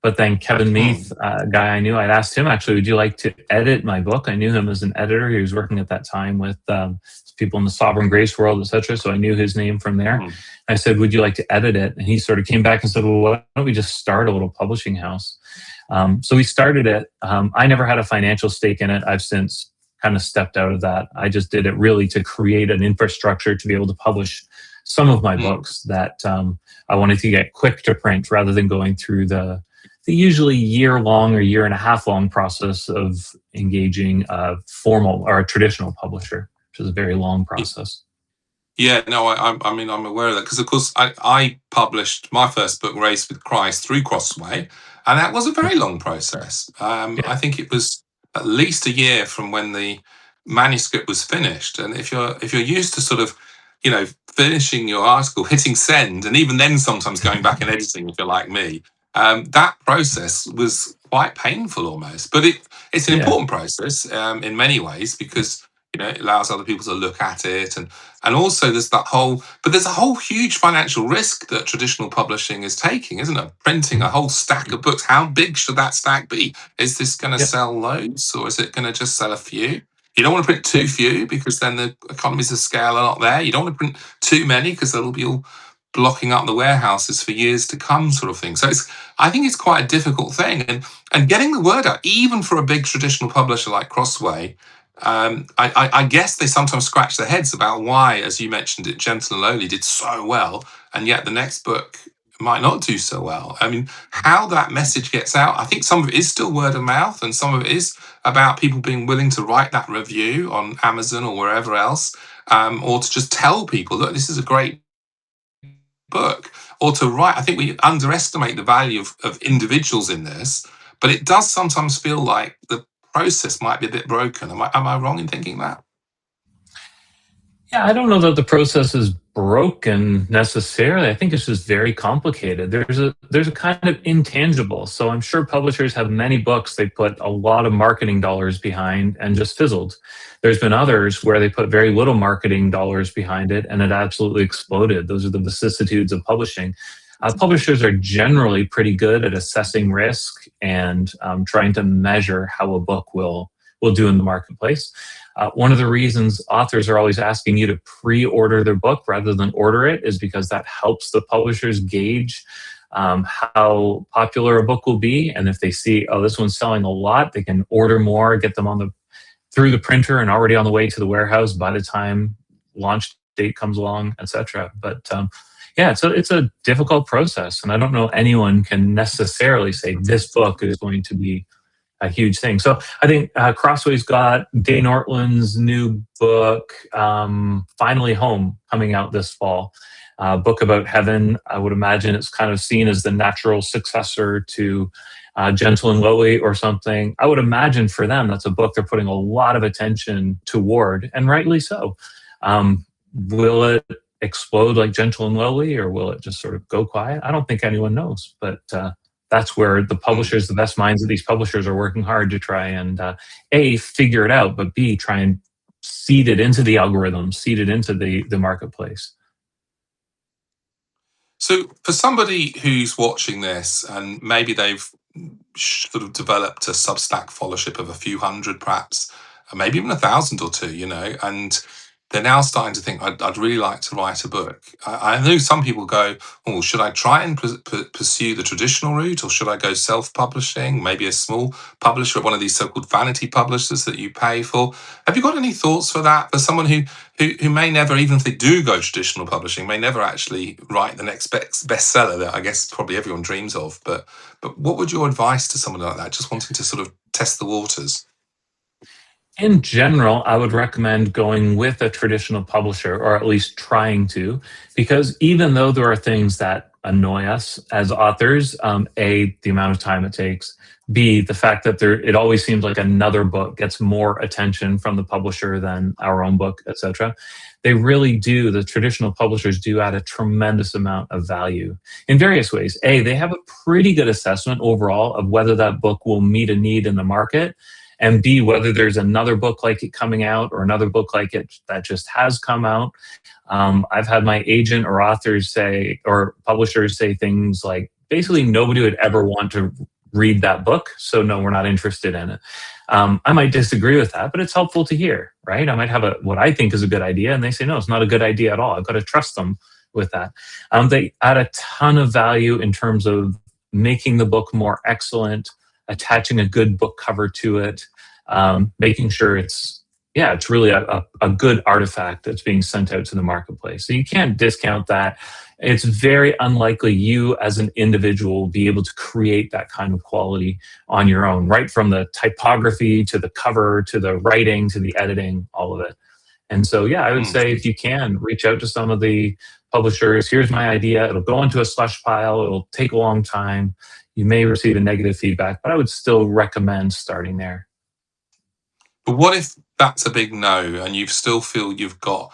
But then Kevin Meath, mm, a guy I knew, I'd asked him actually, would you like to edit my book? I knew him as an editor. He was working at that time with people in the Sovereign Grace world, etc. So I knew his name from there. mm, I said, would you like to edit it? And he sort of came back and said, well, why don't we just start a little publishing house? So we started it. I never had a financial stake in it. I've since kind of stepped out of that. I just did it really to create an infrastructure to be able to publish some of my mm. books that I wanted to get quick to print rather than going through the usually year long or year and a half long process of engaging a formal or a traditional publisher, which is a very long process. Yeah, no, I mean, I'm aware of that because, of course, I published my first book, Race with Christ, through Crossway, and that was a Yeah. very long process. Yeah. I think it was at least a year from when the manuscript was finished. And if you're used to sort of, finishing your article, hitting send, and even then sometimes going back and editing, if you're like me, that process was quite painful almost. But it's an Yeah. important process in many ways because it allows other people to look at it and also there's a whole huge financial risk that traditional publishing is taking, isn't it? Printing a Mhm. whole stack of books. How big should that stack be? Is this going to Yep. sell loads or is it going to just sell a few? You don't want to print too Yep. few because then the economies of scale are not there. You don't want to print too many because they'll be all blocking up the warehouses for years to come, sort of thing. So I think it's quite a difficult thing, and getting the word out, even for a big traditional publisher like Crossway. I guess they sometimes scratch their heads about why, as you mentioned it, Gentle and Lowly did so well, and yet the next book might not do so well. I mean, how that message gets out, I think some of it is still word of mouth, and some of it is about people being willing to write that review on Amazon or wherever else, or to just tell people, look, this is a great book, or to write. I think we underestimate the value of individuals in this, but it does sometimes feel like the process might be a bit broken. Am I wrong in thinking that? Yeah, I don't know that the process is broken necessarily. I think it's just very complicated. There's a kind of intangible. So I'm sure publishers have many books they put a lot of marketing dollars behind and just fizzled. There's been others where they put very little marketing dollars behind it and it absolutely exploded. Those are the vicissitudes of publishing. Publishers are generally pretty good at assessing risk and trying to measure how a book will do in the marketplace. One of the reasons authors are always asking you to pre-order their book rather than order it is because that helps the publishers gauge how popular a book will be, and if they see, oh, this one's selling a lot, they can order more, get them on the through the printer and already on the way to the warehouse by the time launch date comes along, etc. But yeah, it's a difficult process, and I don't know anyone can necessarily say this book is going to be a huge thing. So I think Crossway's got Dane Ortland's new book, Finally Home, coming out this fall. Book about heaven. I would imagine it's kind of seen as the natural successor to Gentle and Lowly or something. I would imagine for them that's a book they're putting a lot of attention toward, and rightly so. Will it explode like Gentle and Lowly, or will it just sort of go quiet? I don't think anyone knows, but that's where the Mm. publishers, the best minds of these publishers, are working hard to try and a figure it out, but b try and seed it into the algorithm, seed it into the marketplace. So, for somebody who's watching this and maybe they've sort of developed a Substack followership of a few hundred, perhaps, maybe even 1,000 or two, and they're now starting to think, I'd really like to write a book. I know some people go, oh, should I try and pursue the traditional route, or should I go self-publishing, maybe a small publisher, one of these so-called vanity publishers that you pay for? Have you got any thoughts for that, for someone who may never, even if they do go traditional publishing, may never actually write the next bestseller that I guess probably everyone dreams of? But what would your advice to someone like that, just wanting to sort of test the waters? In general, I would recommend going with a traditional publisher, or at least trying to, because even though there are things that annoy us as authors, A, the amount of time it takes, B, the fact that it always seems like another book gets more attention from the publisher than our own book, etc. They really do, the traditional publishers do add a tremendous amount of value in various ways. A, they have a pretty good assessment overall of whether that book will meet a need in the market, and B, whether there's another book like it coming out, or another book like it that just has come out. I've had my agent or authors say, or publishers say things like, basically, nobody would ever want to read that book, so no, we're not interested in it. I might disagree with that, but it's helpful to hear, right? I might have what I think is a good idea, and they say, no, it's not a good idea at all. I've got to trust them with that. They add a ton of value in terms of making the book more excellent, attaching a good book cover to it, making sure it's really a good artifact that's being sent out to the marketplace. So you can't discount that. It's very unlikely you as an individual will be able to create that kind of quality on your own, right from the typography to the cover to the writing to the editing, all of it. And so, yeah, I would Hmm. say if you can reach out to some of the publishers, here's my idea. It'll go into a slush pile. It'll take a long time. You may receive a negative feedback, but I would still recommend starting there. But what if that's a big no and you still feel you've got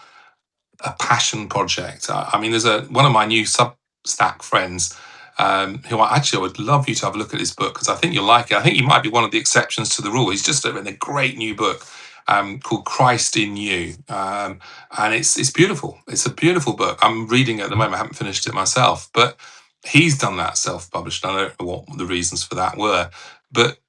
a passion project? I mean, there's one of my new Substack friends who I would love you to have a look at his book, because I think you'll like it. I think you might be one of the exceptions to the rule. He's just written a great new book called Christ in You, and it's beautiful. It's a beautiful book. I'm reading it at the moment. I haven't finished it myself, but he's done that self-published. I don't know what the reasons for that were, but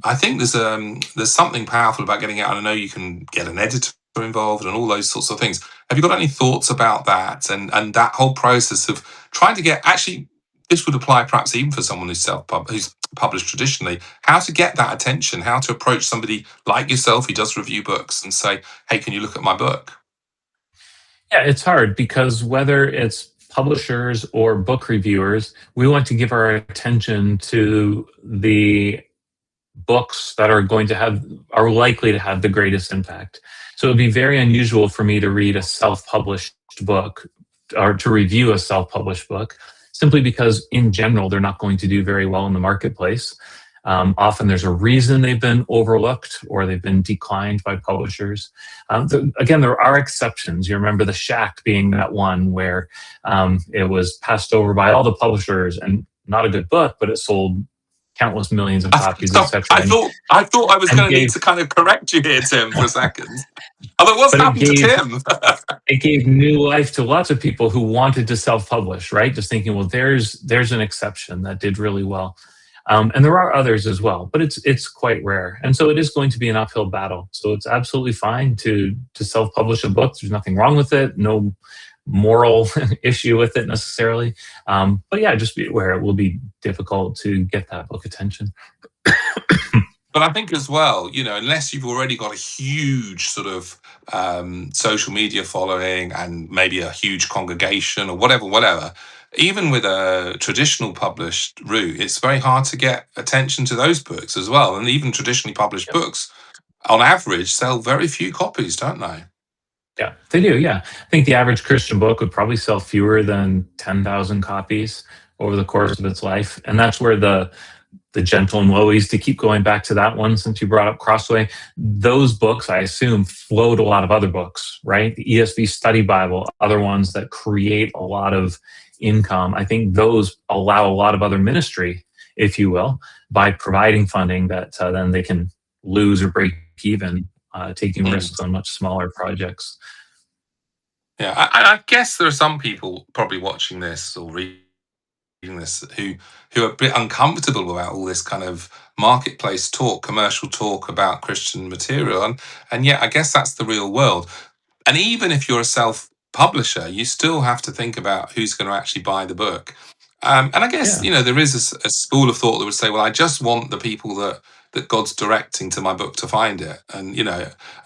I think there's something powerful about getting out. And I know you can get an editor involved and all those sorts of things. Have you got any thoughts about that, and that whole process of trying to get, actually, this would apply perhaps even for someone who's published traditionally, how to get that attention, how to approach somebody like yourself who does review books and say, hey, can you look at my book? Yeah, it's hard because whether it's publishers or book reviewers, we want to give our attention to the books that are likely to have the greatest impact. So it would be very unusual for me to read a self-published book, or to review a self-published book, simply because in general they're not going to do very well in the marketplace. Often there's a reason they've been overlooked or they've been declined by publishers. Again, there are exceptions. You remember The Shack being that one where it was passed over by all the publishers, and not a good book, but it sold countless millions of copies, So etc. I thought I was And going to need gave, to kind of correct you here, Tim, for a second. I thought, what's but happened to Tim? it gave new life to lots of people who wanted to self-publish, right? Just thinking, well, there's an exception that did really well, and there are others as well, but it's quite rare, and so it is going to be an uphill battle. So it's absolutely fine to self-publish a book. There's nothing wrong with it. No moral issue with it necessarily. But yeah, just be aware it will be difficult to get that book attention. But I think as well, unless you've already got a huge sort of social media following and maybe a huge congregation or whatever, even with a traditional published route, it's very hard to get attention to those books as well. And even traditionally published books, on average, sell very few copies, don't they? Yeah, they do. Yeah. I think the average Christian book would probably sell fewer than 10,000 copies over the course of its life. And that's where the gentle and lowies, to keep going back to that one, since you brought up Crossway, those books, I assume, float a lot of other books, right? The ESV Study Bible, other ones that create a lot of income. I think those allow a lot of other ministry, if you will, by providing funding that then they can lose or break even, taking Mm. risks on much smaller projects. Yeah, I guess there are some people probably watching this or reading this who are a bit uncomfortable about all this kind of marketplace talk, commercial talk about Christian material, and yet I guess that's the real world. And even if you're a self publisher, you still have to think about who's going to actually buy the book. And I guess Yeah, there is a school of thought that would say, well, I just want the people that God's directing to my book to find it. And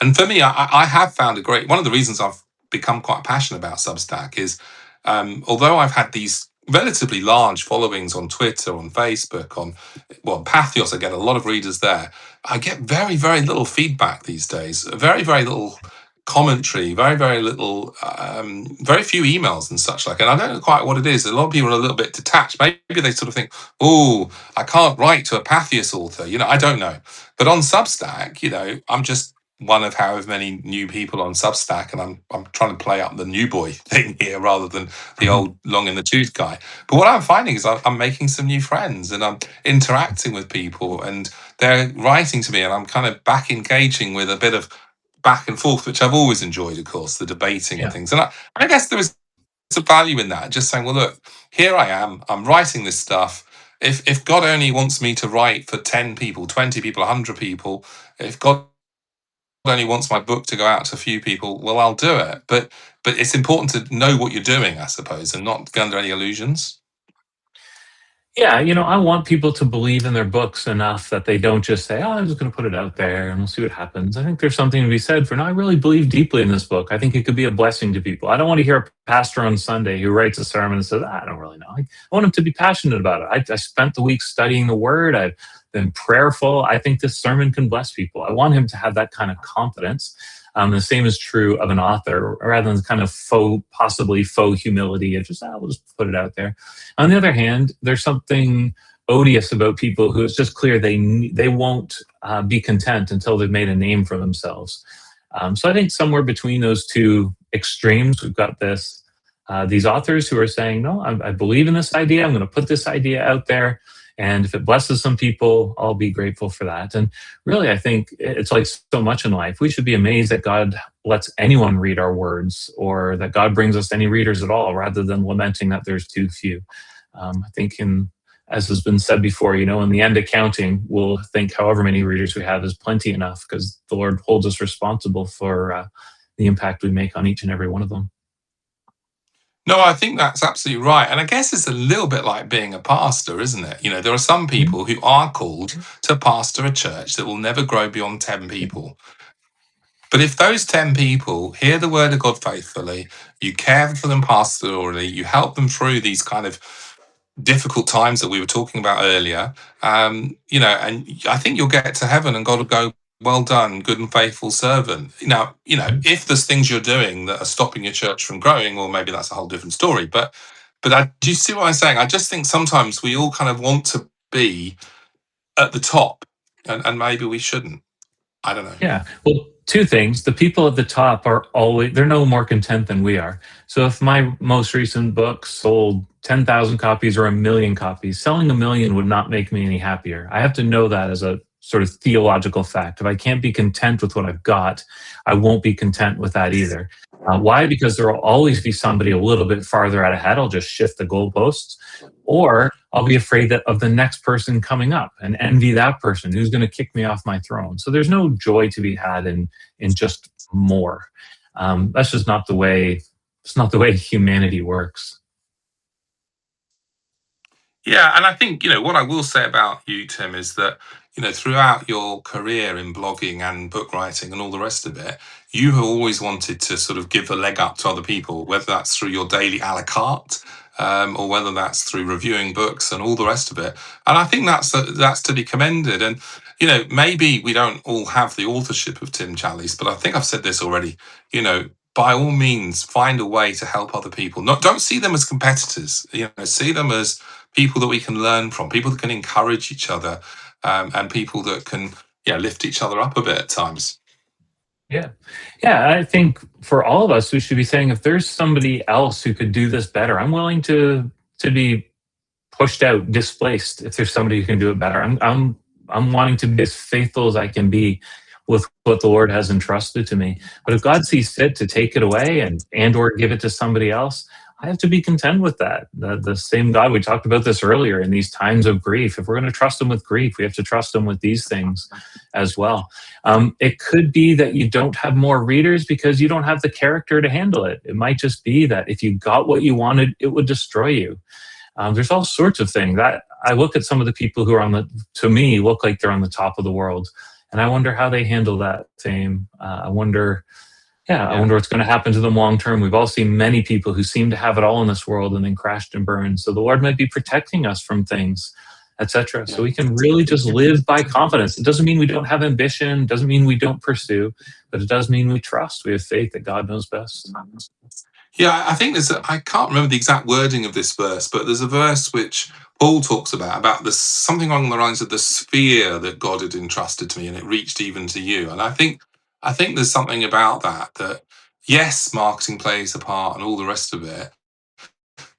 and for me, I have found a great one of the reasons I've become quite passionate about Substack is, although I've had these relatively large followings on Twitter, on Facebook, on Pathos, I get a lot of readers there. I get very, very little feedback these days. Very, very little commentary, very, very little, very few emails and such like. And I don't know quite what it is. A lot of people are a little bit detached. Maybe they sort of think, oh, I can't write to a Patheos author. I don't know. But on Substack, I'm just one of however many new people on Substack, and I'm trying to play up the new boy thing here rather than the mhm, old long in the tooth guy. But what I'm finding is I'm making some new friends, and I'm interacting with people, and they're writing to me, and I'm kind of back engaging with a bit of back and forth, which I've always enjoyed, of course, the debating and yeah. things. And I guess there is a value in that, just saying, well, look, here I am, I'm writing this stuff. If God only wants me to write for 10 people, 20 people, 100 people, if God only wants my book to go out to a few people, well, I'll do it. But it's important to know what you're doing, I suppose, and not be under any illusions. Yeah, I want people to believe in their books enough that they don't just say, "Oh, I'm just going to put it out there and we'll see what happens." I think there's something to be said for, no, I really believe deeply in this book. I think it could be a blessing to people. I don't want to hear a pastor on Sunday who writes a sermon and says, "I don't really know." I want him to be passionate about it. I spent the week studying the word. I've been prayerful. I think this sermon can bless people. I want him to have that kind of confidence. The same is true of an author, rather than kind of possibly faux humility of just, we'll just put it out there. On the other hand, there's something odious about people who it's just clear they won't be content until they've made a name for themselves. So I think somewhere between those two extremes, we've got these authors who are saying, "No, I believe in this idea. I'm going to put this idea out there, and if it blesses some people, I'll be grateful for that." And really, I think it's like so much in life. We should be amazed that God lets anyone read our words, or that God brings us any readers at all, rather than lamenting that there's too few. I think, as has been said before, in the end accounting, we'll think however many readers we have is plenty enough, because the Lord holds us responsible for the impact we make on each and every one of them. No, I think that's absolutely right. And I guess it's a little bit like being a pastor, isn't it? There are some Mhm. people who are called to pastor a church that will never grow beyond 10 people. But if those 10 people hear the word of God faithfully, you care for them pastorally, you help them through these kind of difficult times that we were talking about earlier, and I think you'll get to heaven and God will go, well done, good and faithful servant. Now, Mhm. if there's things you're doing that are stopping your church from growing, well, maybe that's a whole different story. But do you see what I'm saying? I just think sometimes we all kind of want to be at the top, and maybe we shouldn't. I don't know. Yeah. Well, two things. The people at the top they're no more content than we are. So if my most recent book sold 10,000 copies or a million copies, selling a million would not make me any happier. I have to know that as a sort of theological fact. If I can't be content with what I've got, I won't be content with that either. Why? Because there will always be somebody a little bit farther out ahead. I'll just shift the goalposts, or I'll be afraid of the next person coming up and envy that person who's going to kick me off my throne. So there's no joy to be had in just more. That's just not the way. It's not the way humanity works. Yeah, and I think, what I will say about you, Tim, is that, throughout your career in blogging and book writing and all the rest of it, you have always wanted to sort of give a leg up to other people, whether that's through your daily a la carte, or whether that's through reviewing books and all the rest of it. And I think that's to be commended. And, maybe we don't all have the authorship of Tim Challies, but I think I've said this already, by all means, find a way to help other people. Not Don't see them as competitors, see them as people that we can learn from, people that can encourage each other, and people that can, lift each other up a bit at times. Yeah. Yeah. I think for all of us, we should be saying, if there's somebody else who could do this better, I'm willing to be pushed out, displaced. If there's somebody who can do it better, I'm wanting to be as faithful as I can be with what the Lord has entrusted to me. But if God sees fit to take it away and or give it to somebody else, I have to be content with that. The same God, we talked about this earlier, in these times of grief, if we're going to trust him with grief, we have to trust him with these things as well. It could be that you don't have more readers because you don't have the character to handle it. It might just be that if you got what you wanted, it would destroy you. There's all sorts of things that I look at. Some of the people who are on the, to me, look like they're on the top of the world, and I wonder how they handle that fame. I wonder, yeah, I Yeah. wonder what's going to happen to them long term. We've all seen many people who seem to have it all in this world and then crashed and burned. So the Lord might be protecting us from things, etc. So Yeah. we can really just live by confidence. It doesn't mean we don't have ambition. Doesn't mean we don't pursue, but it does mean we trust. We have faith that God knows best. Yeah, I think I can't remember the exact wording of this verse, but there's a verse which Paul talks about this something along the lines of the sphere that God had entrusted to me, and it reached even to you. And I think there's something about that yes, marketing plays a part and all the rest of it,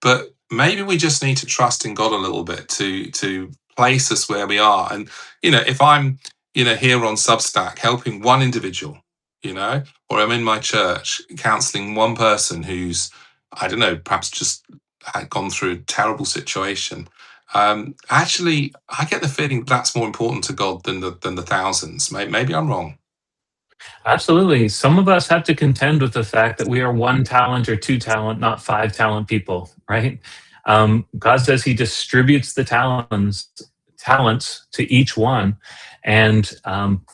but maybe we just need to trust in God a little bit to place us where we are. And if I'm here on Substack helping one individual, or I'm in my church counseling one person who's, I don't know, perhaps just had gone through a terrible situation. Actually, I get the feeling that's more important to God than the thousands. Maybe I'm wrong. Absolutely. Some of us have to contend with the fact that we are one talent or two talent, not five talent people, right? God says he distributes the talents to each one. And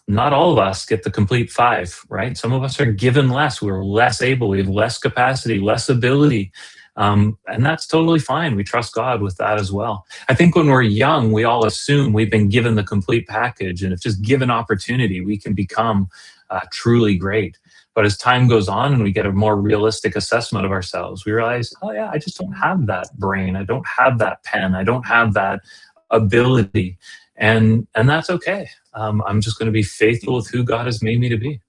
not all of us get the complete five, right? Some of us are given less. We're less able. We have less capacity, less ability. And that's totally fine. We trust God with that as well. I think when we're young, we all assume we've been given the complete package. And if just given opportunity, we can become truly great. But as time goes on and we get a more realistic assessment of ourselves, we realize, oh yeah, I just don't have that brain. I don't have that pen. I don't have that ability, and that's okay. I'm just going to be faithful with who God has made me to be.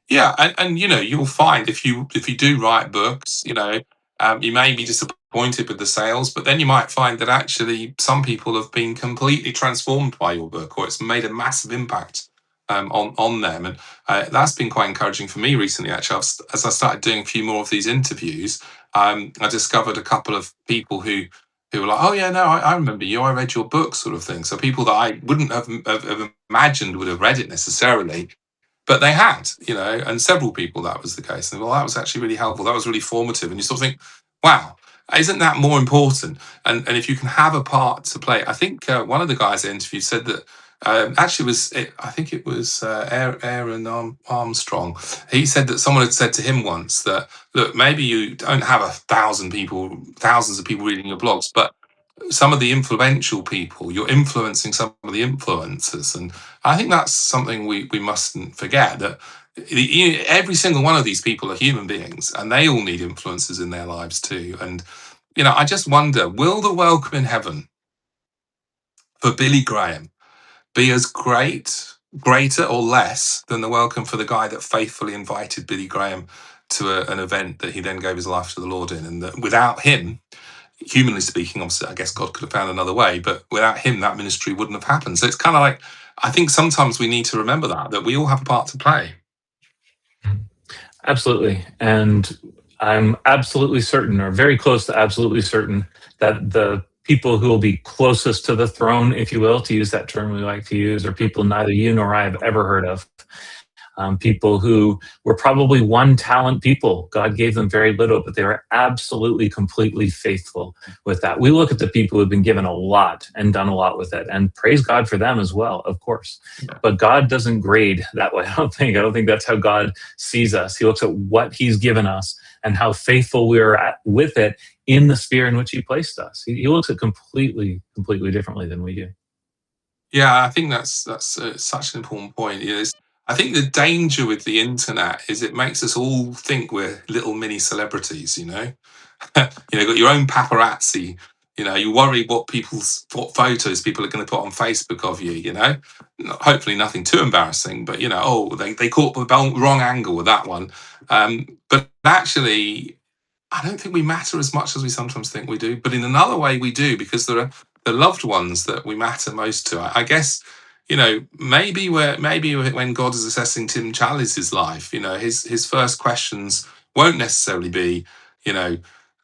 Yeah, and you'll find if you do write books, you may be disappointed with the sales, but then you might find that actually some people have been completely transformed by your book, or it's made a massive impact on them, and that's been quite encouraging for me recently. Actually, as I started doing a few more of these interviews, I discovered a couple of people who were like, "Oh yeah, no, I remember you. I read your book," sort of thing. So people that I wouldn't have imagined would have read it necessarily, but they had, and several people that was the case. And well, that was actually really helpful. That was really formative. And you sort of think, wow, isn't that more important? And if you can have a part to play, I think one of the guys I interviewed said that actually I think it was Aaron Armstrong. He said that someone had said to him once that, look, maybe you don't have thousands of people reading your blogs, but some of the influential people, you're influencing some of the influencers. And I think that's something we mustn't forget, that every single one of these people are human beings and they all need influences in their lives too. And, I just wonder, will the welcome in heaven for Billy Graham be as greater or less than the welcome for the guy that faithfully invited Billy Graham to an event that he then gave his life to the Lord in? And that without him, humanly speaking, obviously, I guess God could have found another way, but without him, that ministry wouldn't have happened. So it's kind of like, I think sometimes we need to remember that we all have a part to play. Absolutely. And I'm absolutely certain, or very close to absolutely certain, that the people who will be closest to the throne, if you will, to use that term we like to use, are people neither you nor I have ever heard of. People who were probably one talent people. God gave them very little, but they were absolutely, completely faithful with that. We look at the people who have been given a lot and done a lot with it, and praise God for them as well, of course. Yeah. But God doesn't grade that way. I don't think. I don't think that's how God sees us. He looks at what He's given us and how faithful we are with it in the sphere in which He placed us. He looks at completely, completely differently than we do. Yeah, I think that's such an important point. I think the danger with the internet is it makes us all think we're little mini celebrities. You've got your own paparazzi. You worry what photos people are going to put on Facebook of you. Hopefully nothing too embarrassing, but oh, they caught the wrong angle with that one. But actually, I don't think we matter as much as we sometimes think we do. But in another way, we do, because there are the loved ones that we matter most to. I guess maybe when God is assessing Tim Challies' life, his first questions won't necessarily be, you know,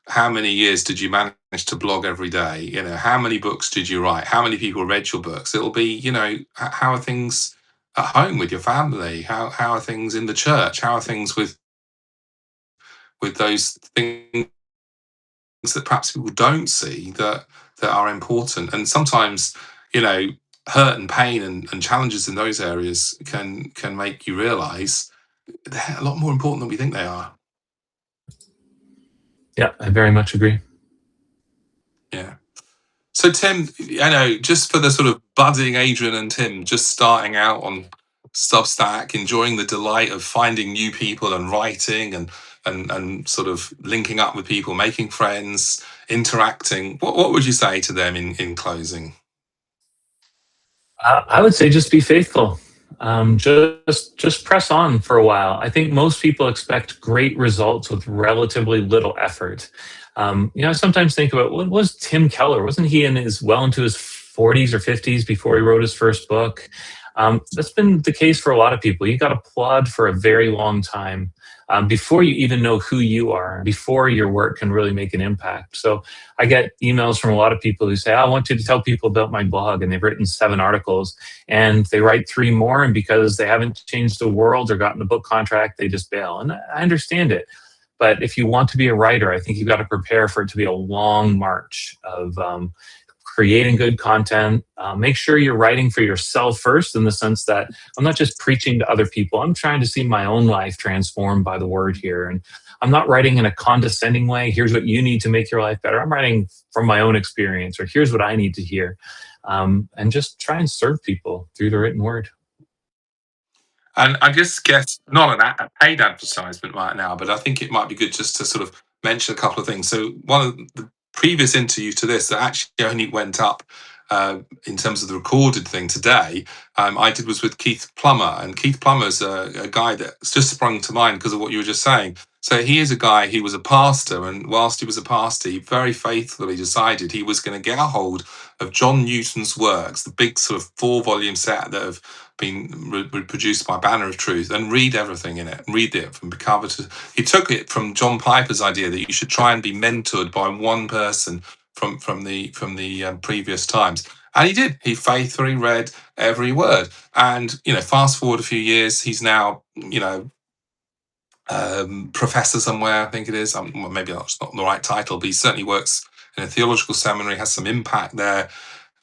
how many years did you manage to blog every day? How many books did you write? How many people read your books? It'll be, how are things at home with your family? How are things in the church? How are things with those things that perhaps people don't see that are important? And sometimes, you know, hurt and pain and challenges in those areas can make you realize they're a lot more important than we think they are. Yeah, I very much agree. Yeah. So Tim, just for the sort of budding Adrian and Tim, just starting out on Substack, enjoying the delight of finding new people and writing and sort of linking up with people, making friends, interacting. What would you say to them in closing? I would say just be faithful. Just press on for a while. I think most people expect great results with relatively little effort. I sometimes think about what was Tim Keller? Wasn't he in his well into his 40s or 50s before he wrote his first book? That's been the case for a lot of people. You got to plod for a very long time before you even know who you are, before your work can really make an impact. So I get emails from a lot of people who say, I want you to tell people about my blog. And they've written 7 articles and they write 3 more. And because they haven't changed the world or gotten a book contract, they just bail. And I understand it. But if you want to be a writer, I think you've got to prepare for it to be a long march of creating good content. Make sure you're writing for yourself first, in the sense that I'm not just preaching to other people. I'm trying to see my own life transformed by the word here. And I'm not writing in a condescending way. Here's what you need to make your life better. I'm writing from my own experience, or here's what I need to hear. And just try and serve people through the written word. And I just guess not a paid advertisement right now, but I think it might be good just to sort of mention a couple of things. So one of the previous interviews to this that actually only went up in terms of the recorded thing today, I did was with Keith Plummer, and Keith Plummer's a guy that's just sprung to mind because of what you were just saying. So he is a guy. He was a pastor, and whilst he was a pastor, he very faithfully decided he was going to get a hold of John Newton's works, the big sort of 4-volume set that have been produced by Banner of Truth, and read everything in it, read it from cover to. He took it from John Piper's idea that you should try and be mentored by one person from the previous times, and he did. He faithfully read every word, and fast forward a few years, he's now professor somewhere, I think it is. Well, maybe that's not the right title, but he certainly works in a theological seminary, has some impact there.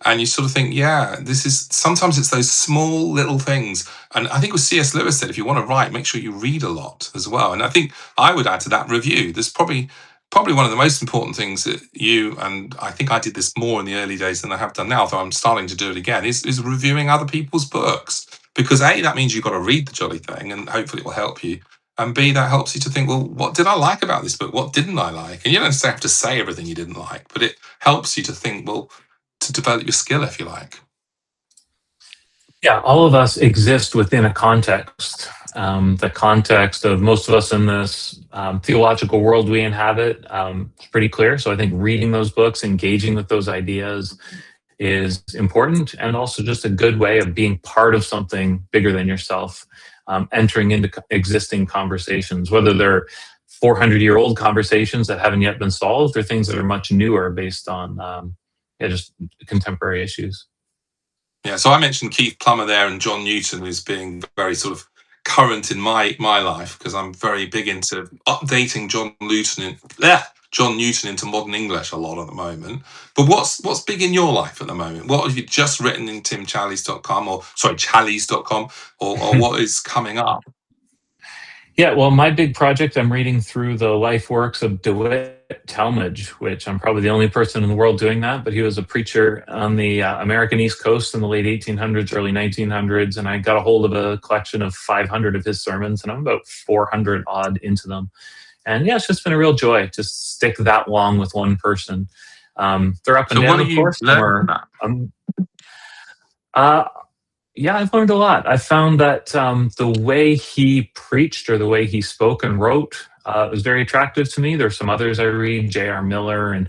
And you sort of think, yeah, this is sometimes it's those small little things. And I think it was C.S. Lewis said, if you want to write, make sure you read a lot as well. And I think I would add to that review. There's probably one of the most important things that you, and I think I did this more in the early days than I have done now, though I'm starting to do it again, is reviewing other people's books. Because A, that means you've got to read the jolly thing, and hopefully it will help you. And B, that helps you to think, well, what did I like about this book? What didn't I like? And you don't necessarily have to say everything you didn't like, but it helps you to think, well, to develop your skill, if you like. Yeah, all of us exist within a context. The context of most of us in this theological world we inhabit is pretty clear. So I think reading those books, engaging with those ideas is important, and also just a good way of being part of something bigger than yourself, entering into existing conversations, whether they're 400-year-old conversations that haven't yet been solved, or things that are much newer based on just contemporary issues. Yeah, so I mentioned Keith Plummer there and John Newton as being very sort of current in my life, because I'm very big into updating John Newton into modern English a lot at the moment. But what's big in your life at the moment? What have you just written in timchallies.com, or sorry, challies.com, or what is coming up? Yeah, well, my big project, I'm reading through the life works of DeWitt Talmage, which I'm probably the only person in the world doing that, but he was a preacher on the American East Coast in the late 1800s, early 1900s, and I got a hold of a collection of 500 of his sermons, and I'm about 400 odd into them. And yeah, it's just been a real joy to stick that long with one person. They're up and So down, what are of you course. learning from that? Uh, Yeah, I've learned a lot. I found that the way he preached or the way he spoke and wrote was very attractive to me. There's some others I read, J.R. Miller and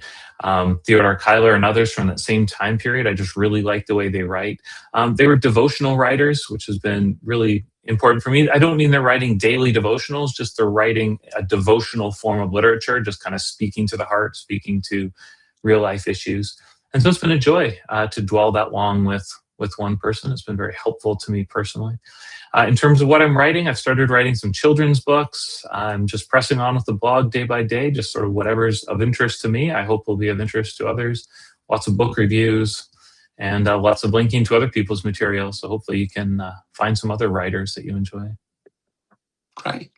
Theodore Kyler and others from that same time period. I just really like the way they write. They were devotional writers, which has been really important for me. I don't mean they're writing daily devotionals, just they're writing a devotional form of literature, just kind of speaking to the heart, speaking to real life issues. And so it's been a joy to dwell that long with one person. It's been very helpful to me personally. In terms of what I'm writing, I've started writing some children's books. I'm just pressing on with the blog day by day, just sort of whatever's of interest to me. I hope will be of interest to others. Lots of book reviews and lots of linking to other people's material. So hopefully you can find some other writers that you enjoy. Great.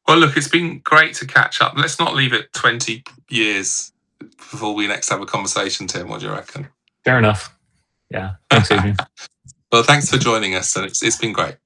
Well, look, it's been great to catch up. Let's not leave it 20 years before we next have a conversation, Tim. What do you reckon? Fair enough. Yeah. Thanks, Adrian. Well, thanks for joining us. And it's been great.